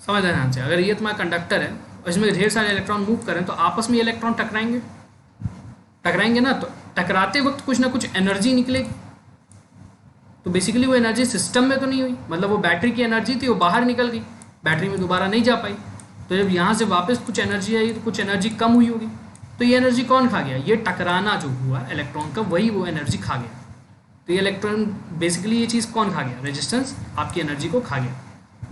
समझ ध्यान से, अगर ये तुम्हारा कंडक्टर है और इसमें ढेर सारे इलेक्ट्रॉन मूव करें तो आपस में इलेक्ट्रॉन टकराएंगे ना, तो टकराते वक्त कुछ ना कुछ एनर्जी निकलेगी। तो बेसिकली वो एनर्जी सिस्टम में तो नहीं हुई, मतलब वो बैटरी की एनर्जी थी वो बाहर निकल गई, बैटरी में दोबारा नहीं जा पाई। तो जब यहाँ से वापस कुछ एनर्जी आई तो कुछ एनर्जी कम हुई होगी, तो ये एनर्जी कौन खा गया, ये टकराना जो हुआ इलेक्ट्रॉन का वही वो एनर्जी खा गया। तो ये इलेक्ट्रॉन बेसिकली ये चीज़ कौन खा गया, रेजिस्टेंस आपकी एनर्जी को खा गया।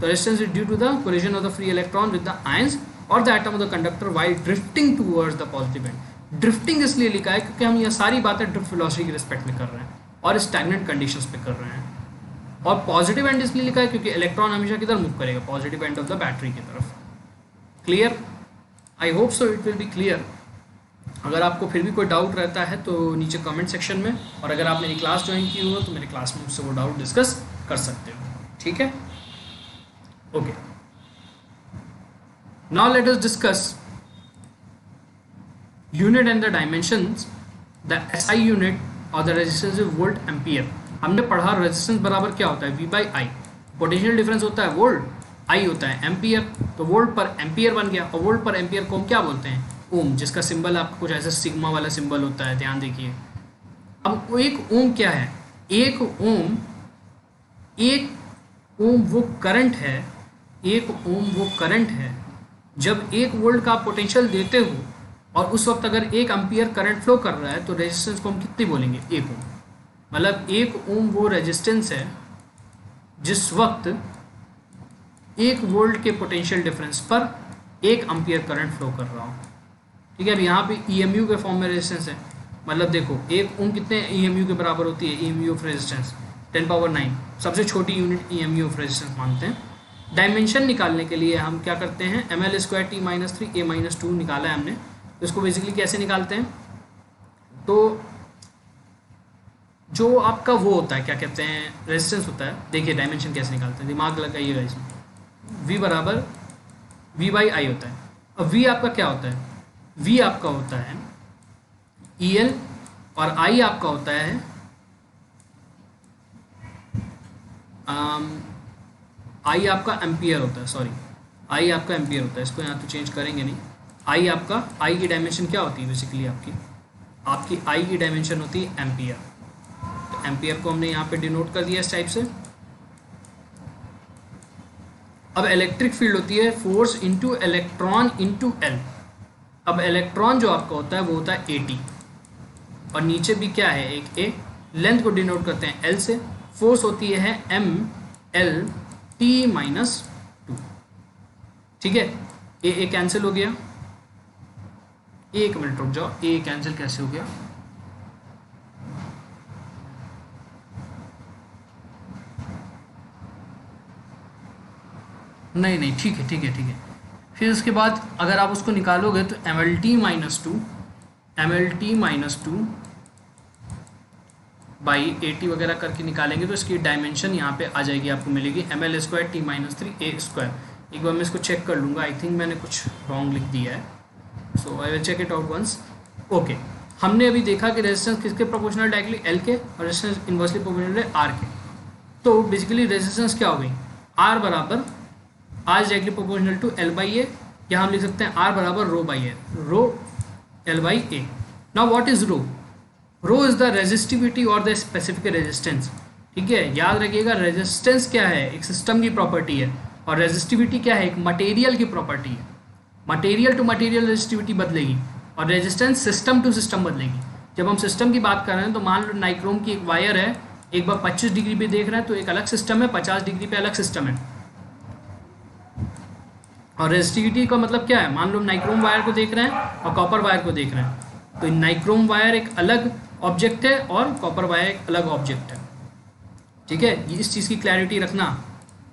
तो resistance is due to the collision of the free electron with the ions और the atom of the conductor while drifting towards the positive end. Drifting इसलिए लिखा है क्योंकि हम ये सारी बातें ड्रिफ्ट वेलोसिटी के रिस्पेक्ट में कर रहे हैं और स्टैग्नेंट कंडीशंस पे कर रहे हैं। और पॉजिटिव एंड इसलिए लिखा है क्योंकि इलेक्ट्रॉन हमेशा किधर मूव करेगा, positive end of the battery की तरफ। Clear, I hope so it will be clear. अगर आपको फिर भी कोई डाउट रहता है तो नीचे कमेंट सेक्शन में, और अगर आप मेरी क्लास ज्वाइन की हो तो मेरे क्लास में मुझसे वो डाउट डिस्कस कर सकते हो, ठीक है। Okay, now let us discuss unit and the dimensions. The SI unit और the resistance is volt ampere. हमने पढ़ा रेजिस्टेंस बराबर क्या होता है, V by I, potential difference होता है वोल्ट, आई होता है एम्पियर, तो वोल्ट पर एम्पियर बन गया। और वोल्ट पर एम्पियर को हम क्या बोलते हैं, ओम, जिसका सिंबल आपका कुछ ऐसा सिग्मा वाला सिंबल होता है, ध्यान देखिए। अब एक ओम क्या है, एक ओम वो करंट है, एक ओम वो करंट है। जब 1 वोल्ट का आप पोटेंशियल देते हो और उस वक्त अगर 1 एम्पियर करंट फ्लो कर रहा है तो रेजिस्टेंस को हम कितनी बोलेंगे, 1 ओम। मतलब 1 ओम वो रेजिस्टेंस है जिस वक्त 1 वोल्ट के पोटेंशियल डिफरेंस पर 1 एम्पियर करंट फ्लो कर रहा हो, ठीक है। अब यहाँ पे EMU के फॉर्म में रेजिस्टेंस है, मतलब देखो 1 ओम कितने EMU के बराबर होती है, EMU ऑफ रेजिस्टेंस 10⁻⁹, सबसे छोटी यूनिट EMU ऑफ रेजिस्टेंस मानते हैं। डायमेंशन निकालने के लिए हम क्या करते हैं, ml² t-3 a-2 निकाला है हमने, तो इसको बेसिकली कैसे निकालते हैं, तो जो आपका वो होता है क्या कहते हैं रेजिस्टेंस होता है, देखिए डायमेंशन कैसे निकालते हैं, दिमाग लगाइएगा इसमें। V बराबर V बाई आई होता है। अब V आपका क्या होता है, V आपका होता है EL और I आपका होता है I आपका एम्पियर होता है, सॉरी I आपका एम्पियर होता है, इसको यहाँ तो चेंज करेंगे नहीं। I आपका, I की डायमेंशन क्या होती है बेसिकली, आपकी I की डायमेंशन होती है एम्पियर। तो एम्पियर को हमने यहाँ पे डिनोट कर दिया इस टाइप से। अब इलेक्ट्रिक फील्ड होती है force into electron into L. अब इलेक्ट्रॉन जो आपका होता है वो होता है AT और नीचे भी क्या है एक A, लेंथ को डिनोट करते हैं L से। फोर्स होती है mLT-2, ठीक है। A कैंसिल हो गया, एक मिनट रुक जाओ, A कैंसिल कैसे हो गया, नहीं ठीक है। फिर उसके बाद अगर आप उसको निकालोगे तो mLT-2 MLT -2 बाई AT वगैरह करके निकालेंगे तो इसकी डायमेंशन यहाँ पे आ जाएगी, आपको मिलेगी ML² T-3 A²। एक बार मैं इसको चेक कर लूँगा, आई थिंक मैंने कुछ रॉन्ग लिख दिया है, so I will check it out once. Okay, हमने अभी देखा कि रेजिस्टेंस किसके प्रोपोर्शनल डायरेक्टली L के और रेजिस्टेंस इन्वर्सली प्रोपोर्शनल है R के। तो बेसिकली रेजिस्टेंस क्या हो गई, R बराबर R directly proportional to L/A, या हम लिख सकते हैं R बराबर ρ/A, rho L/A। Now what is rho? Rho is the resistivity और द स्पेसिफिक रेजिस्टेंस। ठीक है, याद रखिएगा रेजिस्टेंस क्या है, एक सिस्टम की प्रॉपर्टी है, और रेजिस्टिविटी क्या है, एक मटेरियल की प्रॉपर्टी है। मटेरियल टू मटेरियल रेजिस्टिविटी बदलेगी और रेजिस्टेंस सिस्टम टू सिस्टम बदलेगी। जब हम सिस्टम की बात कर रहे हैं तो मान लो नाइक्रोम की एक वायर है, एक बार 25 डिग्री पे देख रहे हैं तो एक अलग सिस्टम है, 50 डिग्री पे अलग सिस्टम है। और रेजिस्टिविटी का मतलब क्या है, मान लो नाइक्रोम वायर को देख रहे हैं और कॉपर वायर को देख रहे हैं, तो नाइक्रोम वायर एक अलग ऑब्जेक्ट है और कॉपर वायर एक अलग ऑब्जेक्ट है। ठीक है, इस चीज़ की क्लैरिटी रखना।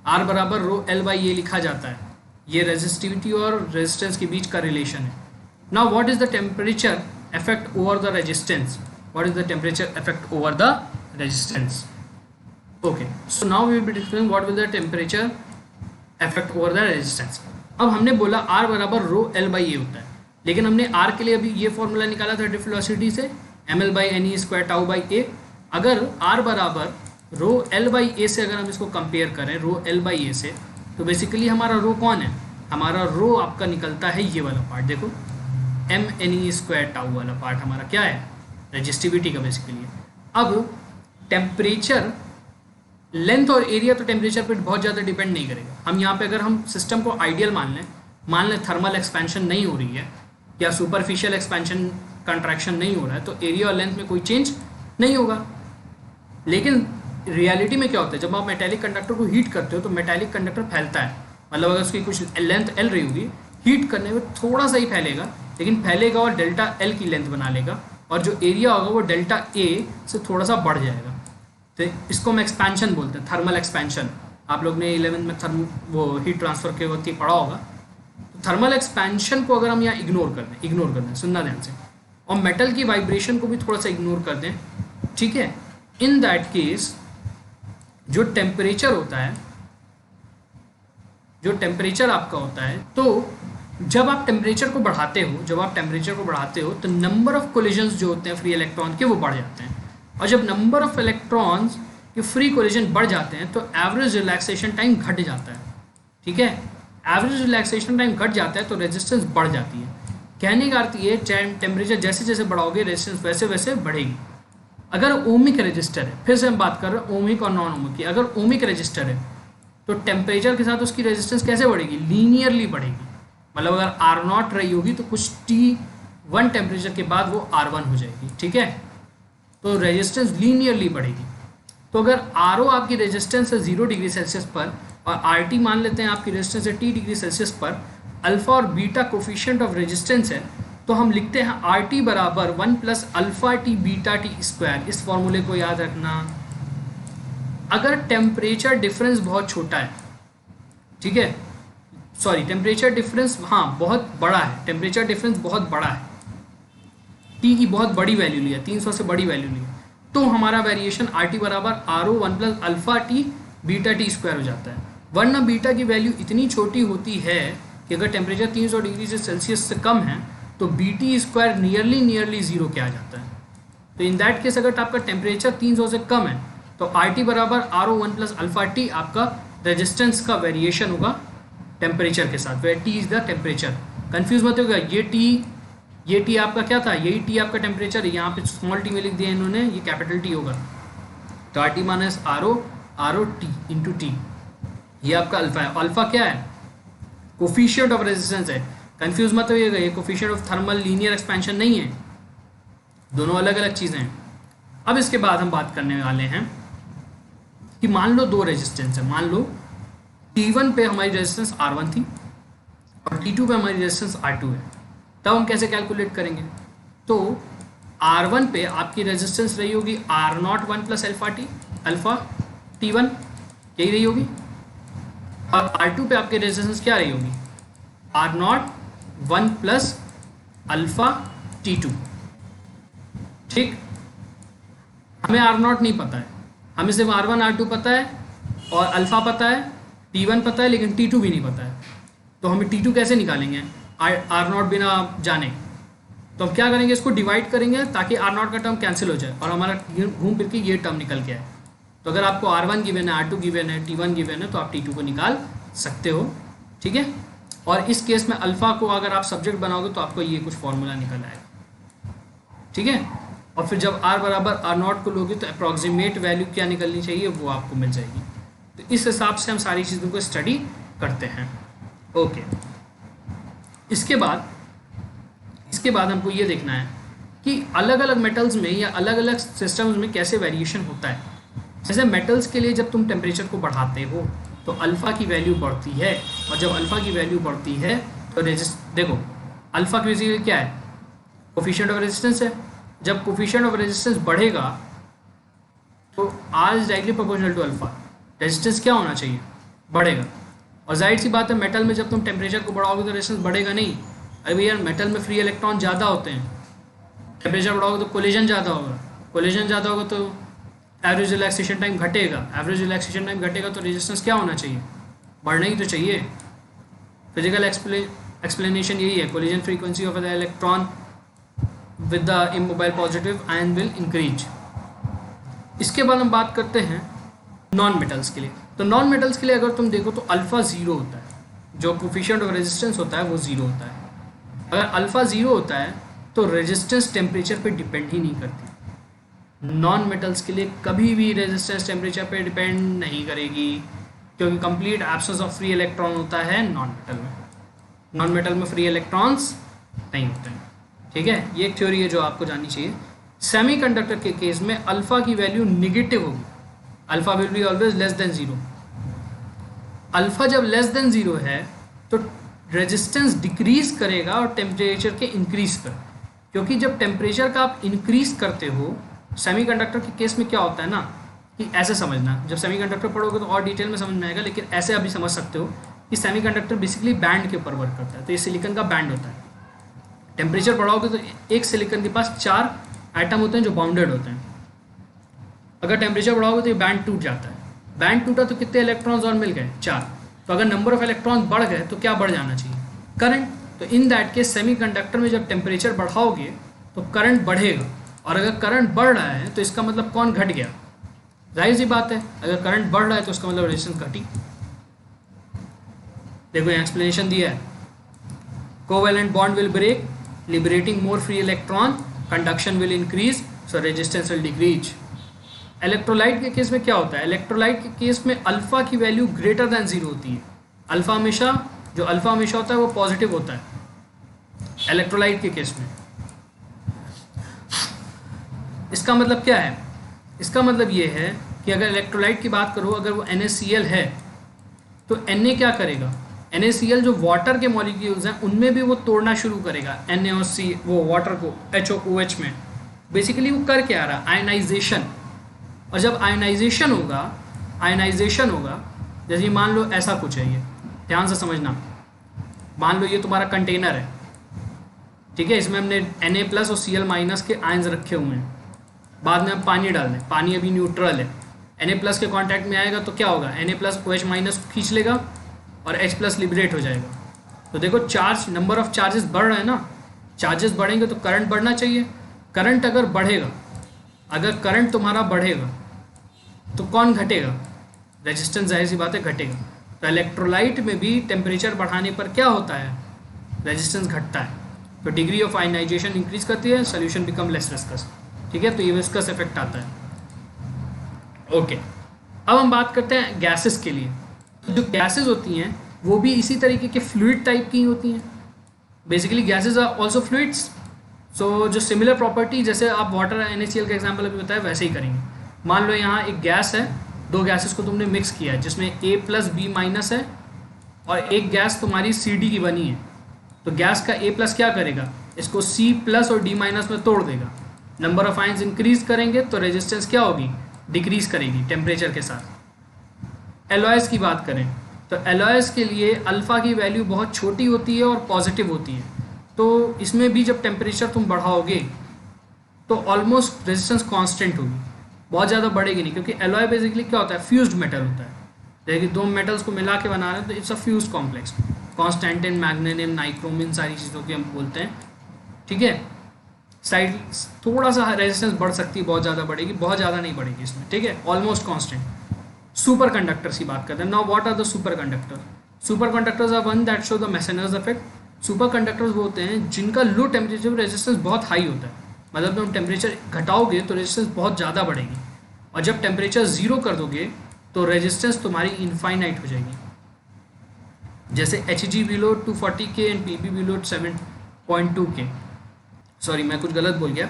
R बराबर रो L/A लिखा जाता है, ये रेजिस्टिविटी और रेजिस्टेंस के बीच का रिलेशन है। Now what is the temperature effect over the resistance? What is the temperature effect over the resistance? Okay, so now we will be discussing what will the temperature effect over the resistance. अब हमने बोला R बराबर रो L/A होता है, लेकिन हमने R के लिए अभी ये फॉर्मूला निकाला था डिफरेंट वेलोसिटी से, mL/ne² τ/a। अगर R बराबर रो L/A से अगर हम इसको कंपेयर करें रो L/A से, तो बेसिकली हमारा रो कौन है, हमारा रो आपका निकलता है ये वाला पार्ट, देखो mne² τ वाला पार्ट हमारा क्या है, रेजिस्टिविटी का बेसिकली। अब टेम्परेचर, लेंथ और एरिया तो टेम्परेचर पर बहुत ज़्यादा डिपेंड नहीं करेगा। हम यहाँ पे अगर हम सिस्टम को आइडियल मान लें थर्मल एक्सपेंशन नहीं हो रही है या सुपरफिशियल एक्सपेंशन कंट्रैक्शन नहीं हो रहा है, तो एरिया और लेंथ में कोई चेंज नहीं होगा। लेकिन रियलिटी में क्या होता है, जब आप मेटेलिक कंडक्टर को हीट करते हो तो मेटेलिक कंडक्टर फैलता है, मतलब अगर उसकी कुछ लेंथ L रही होगी, हीट करने में थोड़ा सा ही फैलेगा, लेकिन फैलेगा और डेल्टा L की लेंथ बना लेगा, और जो एरिया होगा वो डेल्टा A से थोड़ा सा बढ़ जाएगा। तो इसको हम एक्सपेंशन बोलते हैं, थर्मल एक्सपेंशन। आप लोग ने 11th में वो हीट ट्रांसफर के वक्त ही पढ़ा होगा। तो थर्मल एक्सपेंशन को अगर हम यहाँ इग्नोर कर दें, सुनना ध्यान से, और मेटल की वाइब्रेशन को भी थोड़ा सा इग्नोर कर दें, ठीक है, इन दैट केस जो टेम्परेचर होता है, जो टेम्परेचर आपका होता है, तो जब आप टेम्परेचर को बढ़ाते हो तो नंबर ऑफ कोलिजन्स जो होते हैं फ्री इलेक्ट्रॉन के वो बढ़ जाते हैं, और जब नंबर ऑफ इलेक्ट्रॉन्स के फ्री कोलिजन बढ़ जाते हैं तो एवरेज रिलैक्सेशन टाइम घट जाता है। ठीक है, एवरेज रिलैक्सेशन टाइम घट जाता है तो रेजिस्टेंस बढ़ जाती है। कहने का अर्थ ये, टेम्परेचर जैसे जैसे बढ़ाओगे रेजिस्टेंस वैसे वैसे बढ़ेगी। अगर ओमिक रजिस्टर है, फिर से हम बात कर रहे हैं ओमिक और नॉन ओमिक की, अगर ओमिक रजिस्टर है तो टेम्परेचर के साथ उसकी रेजिस्टेंस कैसे बढ़ेगी, लीनियरली बढ़ेगी। मतलब अगर R0 रही होगी तो कुछ T1 टेम्परेचर के बाद वो R1 हो जाएगी। ठीक है, तो रेजिस्टेंस लीनियरली बढ़ेगी। तो अगर RO आपकी रेजिस्टेंस है 0 डिग्री सेल्सियस पर और RT मान लेते हैं आपकी रेजिस्टेंस है T डिग्री सेल्सियस पर, अल्फा और बीटा कोफिशिएंट ऑफ रेजिस्टेंस है, तो हम लिखते हैं RT बराबर 1 + α_t βt²। इस फॉर्मूले को याद रखना। अगर टेम्परेचर डिफरेंस बहुत छोटा है, ठीक है, सॉरी टेम्परेचर डिफरेंस बहुत बड़ा है, टेम्परेचर डिफरेंस बहुत बड़ा है, T की बहुत बड़ी वैल्यू लिया, 300 से बड़ी वैल्यू लिया, तो हमारा वेरिएशन RT बराबर RO 1 + α_t βt² हो जाता है। वरना बीटा की वैल्यू इतनी छोटी होती है कि अगर टेम्परेचर 300 डिग्री से सेल्सियस से कम है तो BT² नियरली 0 के आ जाता है। तो इन दैट केस अगर आपका टेम्परेचर 300 से कम है तो RT बराबर RO 1 + α_t आपका रेजिस्टेंस का वेरिएशन होगा टेम्परेचर के साथ, where T is the temperature. Confuse मत होगा, ये T आपका क्या था, यही T आपका टेम्परेचर है, यहाँ पे स्मॉल t में लिख दिया इन्होंने, ये कैपिटल T होगा। तो RT minus RO T into T, ये आपका अल्फा है। अल्फा क्या है, कोफिशिएंट ऑफ रेजिस्टेंस है। कंफ्यूज मत होइएगा, ये coefficient of thermal linear expansion नहीं है, दोनों अलग अलग चीज़ें हैं। अब इसके बाद हम बात करने वाले हैं कि मान लो दो रेजिस्टेंस है, मान लो T1 पे हमारी रेजिस्टेंस R1 थी और T2 पे हमारी रेजिस्टेंस R2 है। तब हम कैसे कैलकुलेट करेंगे, तो R1 पे आपकी रेजिस्टेंस रही होगी R0 1 + अल्फा T1, यही रही होगी, और R2 पे आपकी रेजिस्टेंस क्या रही होगी, R0 1 + अल्फा T2। ठीक, हमें आर नॉट नहीं पता है, हमें सिर्फ R1 R2 पता है और अल्फ़ा पता है, T1 पता है, लेकिन T2 भी नहीं पता है। तो हमें T2 कैसे निकालेंगे आर नॉट बिना जाने? तो हम क्या करेंगे, इसको डिवाइड करेंगे ताकि आर नॉट का टर्म कैंसिल हो जाए और हमारा घूम फिर के ये टर्म निकल के आए। तो अगर आपको R1 गिवन है, R2 गिवन है, T1 गिवन है, तो आप T2 को निकाल सकते हो। ठीक है, और इस केस में अल्फ़ा को अगर आप सब्जेक्ट बनाओगे तो आपको ये कुछ फॉर्मूला निकल आएगा। ठीक है, और फिर जब R बराबर आर नॉट को लोगे तो अप्रॉक्सीमेट वैल्यू क्या निकलनी चाहिए वो आपको मिल जाएगी। तो इस हिसाब से हम सारी चीज़ों को स्टडी करते हैं। ओके, इसके बाद हमको ये देखना है कि अलग अलग मेटल्स में या अलग अलग सिस्टम्स में कैसे वेरिएशन होता है। जैसे मेटल्स के लिए जब तुम टेम्परेचर को बढ़ाते हो तो अल्फ़ा की वैल्यू बढ़ती है, और जब अल्फ़ा की वैल्यू बढ़ती है तो देखो अल्फ़ा की वैल्यू क्या है, कोफिशिएंट ऑफ रेजिस्टेंस है। जब कोफिशिएंट ऑफ रेजिस्टेंस बढ़ेगा तो R is directly proportional to alpha, resistance क्या होना चाहिए, बढ़ेगा। और जाहिर सी बात है मेटल में जब तुम टेम्परेचर को बढ़ाओगे तो रेजिस्टेंस बढ़ेगा नहीं। अभी यार मेटल में फ्री इलेक्ट्रॉन ज़्यादा होते हैं, टेम्परेचर बढ़ाओगे तो कोलिजन ज़्यादा होगा, कोलिजन ज़्यादा होगा तो एवरेज रिलैक्सेशन टाइम घटेगा, एवरेज रिलैक्सेशन टाइम घटेगा तो रेजिस्टेंस क्या होना चाहिए, बढ़ना ही तो चाहिए। फिजिकल एक्सप्लेनेशन यही है, collision frequency of the electron with the immobile positive ion will increase. इसके बाद हम बात करते हैं नॉन मेटल्स के लिए। तो नॉन मेटल्स के लिए अगर तुम देखो तो अल्फ़ा ज़ीरो होता है, जो कोफिशिएंट ऑफ रेजिस्टेंस होता है वो ज़ीरो होता है। अगर अल्फ़ा ज़ीरो होता है तो रेजिस्टेंस टेम्परेचर पे डिपेंड ही नहीं करती। नॉन मेटल्स के लिए कभी भी रेजिस्टेंस टेम्परेचर पे डिपेंड नहीं करेगी, क्योंकि complete absence of free electron होता है नॉन मेटल में। नॉन मेटल में फ्री इलेक्ट्रॉन्स नहीं होते हैं। ठीक है, ये एक थ्योरी है जो आपको जाननी चाहिए। सेमीकंडक्टर के केस में अल्फ़ा की वैल्यू निगेटिव होगी, alpha will be always less than zero. Alpha जब लेस देन ज़ीरो है तो रेजिस्टेंस डिक्रीज करेगा और टेम्परेचर के इंक्रीज कर, क्योंकि जब टेम्परेचर का आप इंक्रीज करते हो, सेमीकंडक्टर के केस में क्या होता है ना कि ऐसे समझना, जब सेमीकंडक्टर पढ़ोगे तो और डिटेल में समझ में आएगा, लेकिन ऐसे अभी समझ सकते हो कि सेमीकंडक्टर बेसिकली बैंड के ऊपर वर्क करता है। तो ये सिलिकॉन का बैंड होता है, टेम्परेचर बढ़ाओगे तो एक सिलिकॉन के पास 4 एटम होते हैं जो बाउंडेड होते हैं। अगर टेम्परेचर बढ़ाओगे तो ये बैंड टूट जाता है, बैंड टूटा तो कितने इलेक्ट्रॉन्स और मिल गए, 4। तो अगर नंबर ऑफ इलेक्ट्रॉन्स बढ़ गए तो क्या बढ़ जाना चाहिए, करंट। तो इन दैट केस सेमीकंडक्टर में जब टेम्परेचर बढ़ाओगे तो करंट बढ़ेगा, और अगर करंट बढ़ रहा है तो इसका मतलब कौन घट गया, जाहिर सी बात है अगर करंट बढ़ रहा है तो इसका मतलब रेजिस्टेंस घटी। देखो यहाँ एक्सप्लेनेशन दिया है, covalent bond will break liberating more free electron, conduction will increase so resistance will decrease. Electrolyte के केस में क्या होता है, इलेक्ट्रोलाइट के केस में अल्फ़ा की वैल्यू ग्रेटर दैन ज़ीरो होती है। अल्फ़ा हमेशा होता है वो पॉजिटिव होता है इलेक्ट्रोलाइट के केस में। इसका मतलब क्या है, इसका मतलब ये है कि अगर इलेक्ट्रोलाइट की बात करो, अगर वो NaCl है तो Na क्या करेगा, NaCl जो वाटर के मॉलिक्यूल्स हैं उनमें भी वो तोड़ना शुरू करेगा, Na और C वो वाटर को HOOH में। बेसिकली वो कर क्या रहा, आयनाइजेशन। और जब आयनाइजेशन होगा जैसे मान लो ऐसा कुछ है, ये ध्यान से समझना, मान लो ये तुम्हारा कंटेनर है, ठीक है, इसमें हमने Na+ और Cl- के आयंस रखे हुए हैं, बाद में हम पानी डाल दें, पानी अभी न्यूट्रल है, Na+ के कांटेक्ट में आएगा तो क्या होगा, Na+ OH- खींच लेगा और H+ लिबरेट हो जाएगा। तो देखो चार्ज, नंबर ऑफ चार्जेस बढ़ रहे हैं ना, चार्जेस बढ़ेंगे तो करंट बढ़ना चाहिए। करंट अगर बढ़ेगा, अगर करंट तुम्हारा बढ़ेगा तो कौन घटेगा, रेजिस्टेंस, जाहिर सी बात है घटेगा। तो इलेक्ट्रोलाइट में भी टेम्परेचर बढ़ाने पर क्या होता है, रेजिस्टेंस घटता है। तो डिग्री ऑफ आयनाइजेशन इंक्रीज करती है, सोल्यूशन बिकम लेस विस्कस। ठीक है, तो ये विस्कस इफेक्ट आता है। ओके, अब हम बात करते हैं गैसेस के लिए। तो जो गैसेस होती हैं वो भी इसी तरीके के फ्लूइड टाइप की होती हैं। Basically gases are also fluids. So जो सिमिलर प्रॉपर्टी, जैसे आप वाटर NaCl का एग्जाम्पल अभी बताया वैसे ही करेंगे। मान लो यहाँ एक गैस है, दो गैसेस को तुमने मिक्स किया है जिसमें A+ B- है, और एक गैस तुम्हारी CD की बनी है। तो गैस का A+ क्या करेगा, इसको C+ और D- में तोड़ देगा। नंबर ऑफ आयंस इंक्रीज करेंगे तो रेजिस्टेंस क्या होगी, डिक्रीज करेगी टेम्परेचर के साथ। एलॉयस की बात करें तो एलॉयस के लिए अल्फ़ा की वैल्यू बहुत छोटी होती है और पॉजिटिव होती है। तो इसमें भी जब टेम्परेचर तुम बढ़ाओगे तो ऑलमोस्ट रेजिस्टेंस कांस्टेंट होगी, बहुत ज़्यादा बढ़ेगी नहीं, क्योंकि एलॉय बेसिकली क्या होता है, फ्यूज्ड मेटल होता है। देखिए दो मेटल्स को मिला के बना रहे हैं तो it's a fuse complex. Constantan, magnesium, nichrome, इन सारी चीज़ों की हम बोलते हैं। ठीक है, साइड थोड़ा सा रेजिस्टेंस बढ़ सकती है, बहुत ज़्यादा बढ़ेगी, बहुत ज़्यादा नहीं बढ़ेगी इसमें। ठीक है, ऑलमोस्ट कांस्टेंट। सुपर कंडक्टर्स की बात करते हैं। Now what are the superconductor? Superconductors are one that show the Meissner's effect. Superconductors वो होते हैं जिनका लो टेम्परेचर रेजिस्टेंस बहुत हाई होता है, मतलब तुम टेम्परेचर घटाओगे तो रेजिस्टेंस बहुत ज़्यादा बढ़ेगी, और जब टेम्परेचर ज़ीरो कर दोगे तो रेजिस्टेंस तुम्हारी इनफाइनाइट हो जाएगी। जैसे Hg बिलो 240 के एंड Pb बिलो 7.2 के। सॉरी मैं कुछ गलत बोल गया,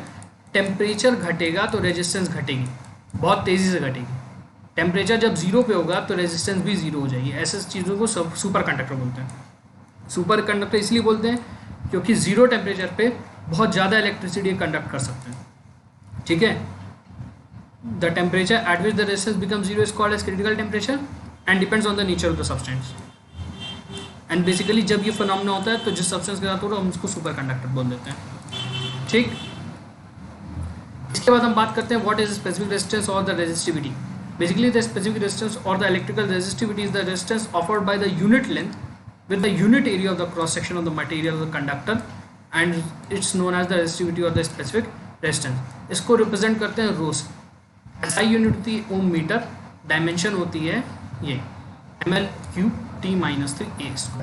टेम्परेचर घटेगा तो रेजिस्टेंस घटेगी, बहुत तेज़ी से घटेगी। टेम्परेचर जब जीरो पे होगा तो रेजिस्टेंस भी जीरो हो जाएगी। ऐसे चीज़ों को सब सुपर कंडक्टर बोलते हैं। सुपर कंडक्टर इसलिए बोलते हैं क्योंकि जीरो टेम्परेचर पे बहुत ज़्यादा इलेक्ट्रिसिटी कंडक्ट कर सकते हैं। ठीक है, the temperature at which the resistance become zero is called as critical temperature and depends on the nature of the substance. And basically जब ये फिनोमेना होता है तो जिस सब्सटेंस के साथ हो रहा है हम उसको सुपर कंडक्टर बोल देते हैं। ठीक, इसके बाद हम बात करते हैं व्हाट इज स्पेसिफिक रेजिस्टेंस और the resistivity. Basically, the specific resistance or the electrical resistivity is the resistance offered by the unit length with the unit area of the cross section of the material of the conductor, and it's known as the resistivity or the specific resistance. इसको represent करते हैं रो से। SI unit होती है ओम metre, dimension होती है ये ml cube t minus 3a²।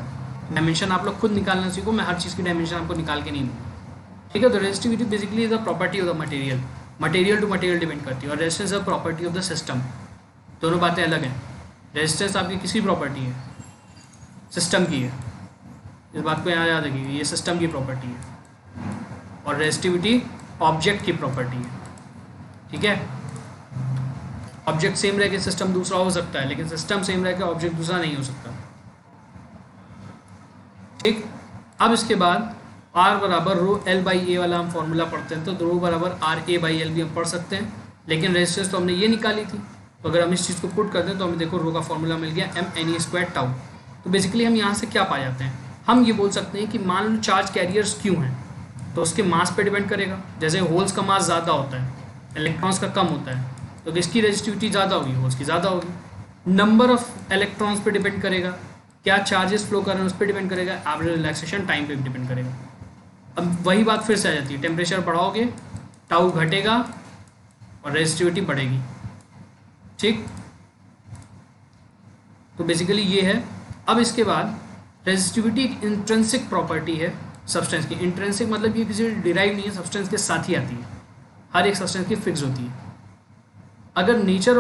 Dimension आप लोग खुद निकालना सीखो, मैं हर चीज़ की डायमेंशन आपको निकाल के नहीं दूँ। ठीक है, तो resistivity basically is the property of the material, material to material depend करती है, और resistance a property of the system. दोनों बातें अलग हैं। रेजिस्टेंस आपकी किसकी प्रॉपर्टी है? सिस्टम की है। इस बात को यहाँ याद रखिए, ये सिस्टम की प्रॉपर्टी है, और रेजिस्टिविटी ऑब्जेक्ट की प्रॉपर्टी है। ठीक है, ऑब्जेक्ट सेम रह के सिस्टम दूसरा हो सकता है, लेकिन सिस्टम सेम रह के ऑब्जेक्ट दूसरा नहीं हो सकता। ठीक, अब इसके बाद R बराबर रो एल बाई ए वाला हम फॉर्मूला पढ़ते हैं, तो रो बराबर आर ए बाई एल भी हम पढ़ सकते हैं, लेकिन रेजिस्टेंस तो हमने ये निकाली थी, तो अगर हम इस चीज़ को पुट करते हैं तो हमें देखो रो का फॉर्मूला मिल गया m_ne² टाउ। तो बेसिकली हम यहाँ से क्या पा जाते हैं, हम ये बोल सकते हैं कि मान लो चार्ज कैरियर्स क्यों हैं, तो उसके मास पे डिपेंड करेगा। जैसे होल्स का मास ज़्यादा होता है, इलेक्ट्रॉन्स का कम होता है, तो किसकी रेजिस्टिविटी ज़्यादा होगी? होल्स की ज़्यादा होगी। नंबर ऑफ इलेक्ट्रॉन्स पे डिपेंड करेगा, क्या चार्जेस फ्लो कर रहे हैं उस पर डिपेंड करेगा, एवरेज रिलैक्सेशन टाइम पे भी डिपेंड करेगा। अब वही बात फिर से आ जाती है, टेम्परेचर बढ़ाओगे टाउ घटेगा और रेजिस्टिविटी बढ़ेगी। ठीक, तो बेसिकली ये है। अब इसके बाद रेजिस्टिविटी एक इंट्रिंसिक प्रॉपर्टी है सब्सटेंस की। इंट्रिंसिक मतलब ये किसी डिराइव नहीं है, सब्सटेंस के साथ ही आती है, हर एक सब्सटेंस की फिक्स होती है। अगर नेचर,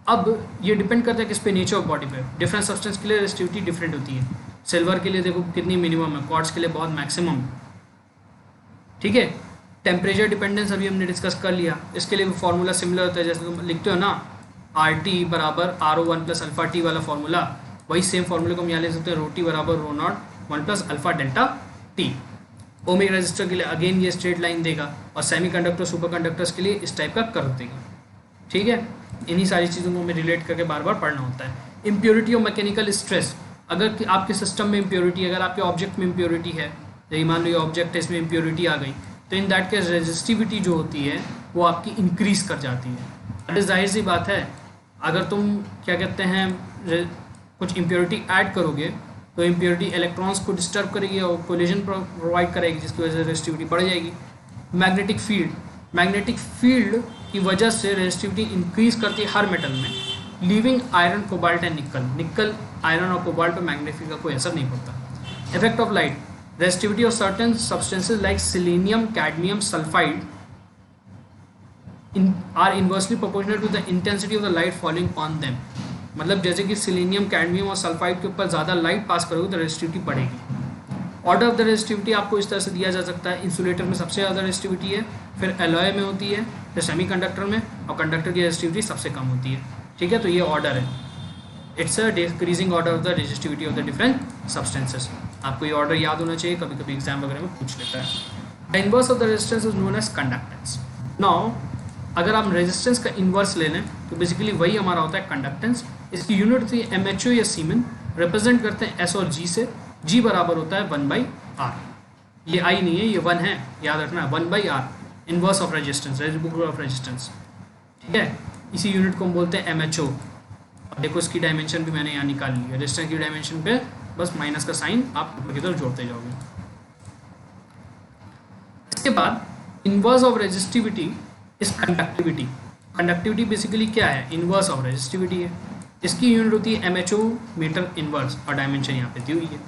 अब ये डिपेंड करता है किस पे, नेचर ऑफ बॉडी पे। डिफरेंट सब्सटेंस के लिए रेजिस्टिविटी डिफरेंट होती है। सिल्वर के लिए देखो कितनी मिनिमम है, क्वार्ट्ज के लिए बहुत मैक्सिमम है। ठीक है, टेम्परेचर डिपेंडेंस अभी हमने डिस्कस कर लिया, इसके लिए भी फॉर्मूला सिमिलर होता है। जैसे तुम लिखते हो ना RT बराबर RO1 प्लस अल्फा टी वाला फॉर्मूला, वही सेम फॉर्मूले को हम यहाँ ले सकते हैं, रो टी बराबर rho naught 1 plus alpha delta T. Ohmic resistor के लिए अगेन ये स्ट्रेट लाइन देगा, और सेमी कंडक्टर सुपर कंडक्टर्स के लिए इस टाइप का कर्व देगा। ठीक है, इन्हीं सारी चीज़ों को हमें रिलेट करके बार बार पढ़ना होता है। इम्प्योरिटी और मैकेनिकल स्ट्रेस, अगर आपके सिस्टम में इम्प्योरिटी, अगर आपके ऑब्जेक्ट में इम्प्योरिटी है, यही मान लो ये ऑब्जेक्ट है, इसमें इम्प्योरिटी आ गई, तो इन दैट केस रेजिस्टिविटी जो होती है वो आपकी इंक्रीज कर जाती है। अरे जाहिर सी बात है, अगर तुम क्या कहते हैं कुछ इम्प्योरिटी ऐड करोगे तो इम्प्योरिटी इलेक्ट्रॉन्स को डिस्टर्ब करेगी और कोलिजन प्रोवाइड करेगी, जिसकी वजह से रेजिस्टिविटी बढ़ जाएगी। मैग्नेटिक फील्ड, मैग्नेटिक फील्ड की वजह से रेजिस्टिविटी इंक्रीज करती है हर मेटल में, लीविंग आयरन, कोबाल्ट एंड निकल। निकल, आयरन और कोबाल्ट पर मैग्नेटिक फील्ड का कोई असर नहीं पड़ता। Effect of light, resistivity of certain substances like selenium, cadmium, sulfide are inversely proportional to the intensity of the light falling on them। मतलब जैसे कि सिलीनियम, कैडमियम और सल्फाइड के ऊपर ज़्यादा लाइट पास करोगे तो रेजिस्टिविटी बढ़ेगी। ऑर्डर ऑफ द रेजिस्टिविटी आपको इस तरह से दिया जा सकता है, इंसुलेटर में सबसे ज़्यादा रेजिस्टिविटी है, फिर एलॉय में होती है, फिर सेमी कंडक्टर में, और कंडक्टर की रेजिस्टिविटी सबसे कम होती है। ठीक है, तो ये ऑर्डर है, it's a decreasing order of the resistivity of the different substances. आपको ये ऑर्डर याद होना चाहिए, कभी कभी एग्जाम वगैरह में पूछ लेता है। The inverse of the resistance is known as conductance. Now अगर हम रेजिस्टेंस का इन्वर्स ले लें तो बेसिकली वही हमारा होता है कंडक्टेंस। इसकी यूनिट थी MHO या सीमेन, रिप्रेजेंट करते हैं S और G से। G बराबर होता है 1/R। ये I नहीं है, ये 1 है, याद रखना 1/R। Inverse of resistance, reciprocal of resistance, ठीक है। इसी यूनिट को हम बोलते हैं MHO। और देखो इसकी डायमेंशन भी मैंने यहाँ निकाल ली है, रेजिस्टेंस की डायमेंशन पे बस माइनस का साइन आप ऊपर की तरफ जोड़ते जाओगे। इसके बाद inverse of resistivity is conductivity. Conductivity basically क्या है, इनवर्स ऑफ रेजिस्टिविटी है। इसकी यूनिट होती है MHO मीटर इनवर्स और डायमेंशन यहाँ पे दी हुई है।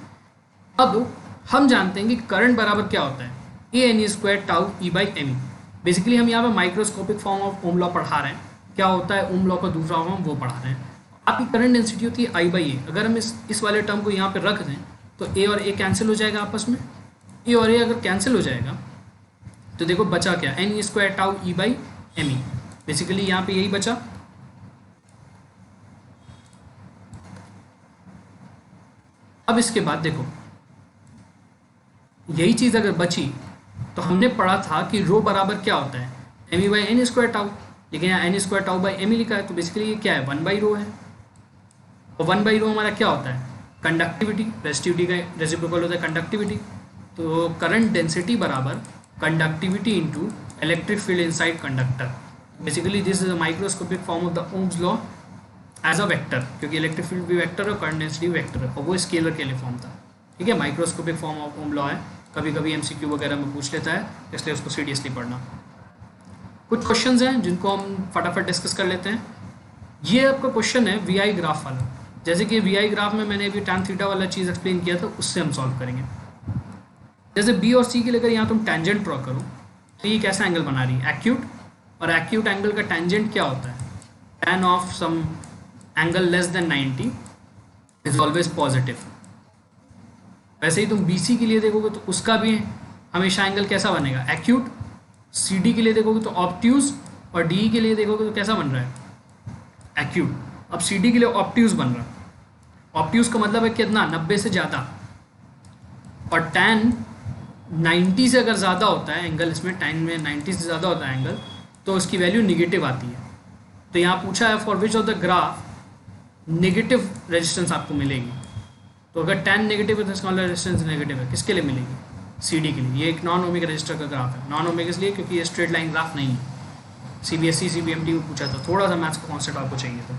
अब हम जानते हैं कि करंट बराबर क्या होता है, ANE² टाउ E/ME। बेसिकली हम यहाँ पे microscopic form of Ohm law पढ़ा रहे हैं, क्या होता है ओम लॉ का दूसरा फॉर्म वो पढ़ा रहे हैं। आपकी करंट डेंसिटी होती है I/A। अगर हम इस वाले टर्म को यहाँ पे रख दें तो A और A कैंसिल हो जाएगा आपस में। A और A अगर कैंसिल हो जाएगा तो देखो बचा क्या, NE² टाउ E/ME। बेसिकली यहाँ पे यही बचा। अब इसके बाद देखो यही चीज़ अगर बची तो हमने पढ़ा था कि रो बराबर क्या होता है, ME/N² टाउ, लेकिन यहाँ N² टाउ बाई ME लिखा है, तो बेसिकली ये क्या है, 1/रो है। और 1/रो हमारा क्या होता है, कंडक्टिविटी। रेजिस्टिविटी का रेसिप्रोकल होता है कंडक्टिविटी। तो करंट डेंसिटी बराबर conductivity into electric field inside conductor. Basically this is a microscopic form of the Ohm's law as a vector, क्योंकि इलेक्ट्रिक फील्ड भी वेक्टर है और करंट डेंसिटी वेक्टर है, और वो स्केलर के लिए फॉर्म था, ठीक है। Microscopic form of Ohm law है, कभी कभी MCQ वगैरह में पूछ लेता है, इसलिए उसको सीरियसली पढ़ना। कुछ क्वेश्चंस हैं जिनको हम फटाफट डिस्कस कर लेते हैं। ये आपका क्वेश्चन है VI ग्राफ वाला। जैसे कि VI ग्राफ में मैंने अभी tan थीटा वाला चीज़ एक्सप्लेन किया था, उससे हम सॉल्व करेंगे। जैसे B और C के लिए अगर यहाँ तुम टेंजेंट ड्रॉ करो तो ये कैसा एंगल बना रही है, एक्यूट। और एक्यूट एंगल का टेंजेंट क्या होता है, tan of some angle less than 90 is always positive. वैसे ही तुम BC के लिए देखोगे तो उसका भी हमेशा एंगल कैसा बनेगा, एक्यूट। CD के लिए देखोगे तो ऑब्ट्यूज, और DE के लिए देखोगे तो कैसा बन रहा है, एक्यूट। अब CD के लिए ऑब्ट्यूज बन रहा है। ऑब्ट्यूज का मतलब है कितना, 90 से ज़्यादा। और tan 90 से अगर ज़्यादा होता है एंगल, इसमें tan में 90 से ज़्यादा होता है एंगल, तो उसकी वैल्यू निगेटिव आती है। तो यहाँ पूछा है for which of the graph negative resistance आपको मिलेगी। तो अगर tan नेगेटिव है तो इसका मतलब रेजिस्टेंस नेगेटिव है, किसके लिए मिलेगी, CD के लिए। ये एक नॉन ओमिक रजिस्टर का ग्राफ है। नॉन ओमिक इसलिए क्योंकि ये स्ट्रेट लाइन ग्राफ नहीं है। CBSE CBMT में पूछा था, थोड़ा सा मैथ्स का कॉन्सेप्ट आपको चाहिए था,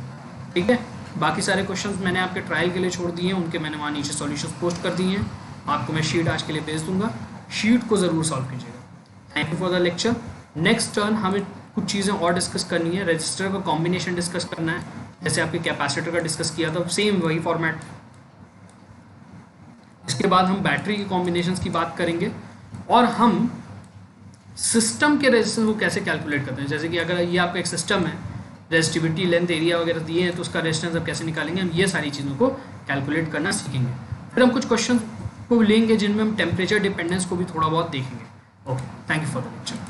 ठीक है। बाकी सारे क्वेश्चंस मैंने आपके ट्रायल के लिए छोड़ दिए हैं, उनके मैंने वहाँ नीचे सॉल्यूशंस पोस्ट कर दिए हैं। आपको मैं शीट आज के लिए भेज दूंगा, शीट को ज़रूर सॉल्व कीजिएगा। Thank you for the lecture. Next turn हमें कुछ चीज़ें और डिस्कस करनी है। रजिस्टर का कॉम्बिनेशन डिस्कस करना है, जैसे आपके कैपेसिटर का डिस्कस किया था, सेम वही फॉर्मेट। इसके बाद हम बैटरी की कॉम्बिनेशंस की बात करेंगे, और हम सिस्टम के रेजिस्टेंस को कैसे कैलकुलेट करते हैं। जैसे कि अगर ये आपका एक सिस्टम है, रेजिस्टिविटी, लेंथ, एरिया वगैरह दिए हैं, तो उसका रेजिस्टेंस अब कैसे निकालेंगे, हम ये सारी चीज़ों को कैलकुलेट करना सीखेंगे। फिर हम कुछ क्वेश्चन को लेंगे जिनमें हम टेम्परेचर डिपेंडेंस को भी थोड़ा बहुत देखेंगे। Okay, thank you for the lecture.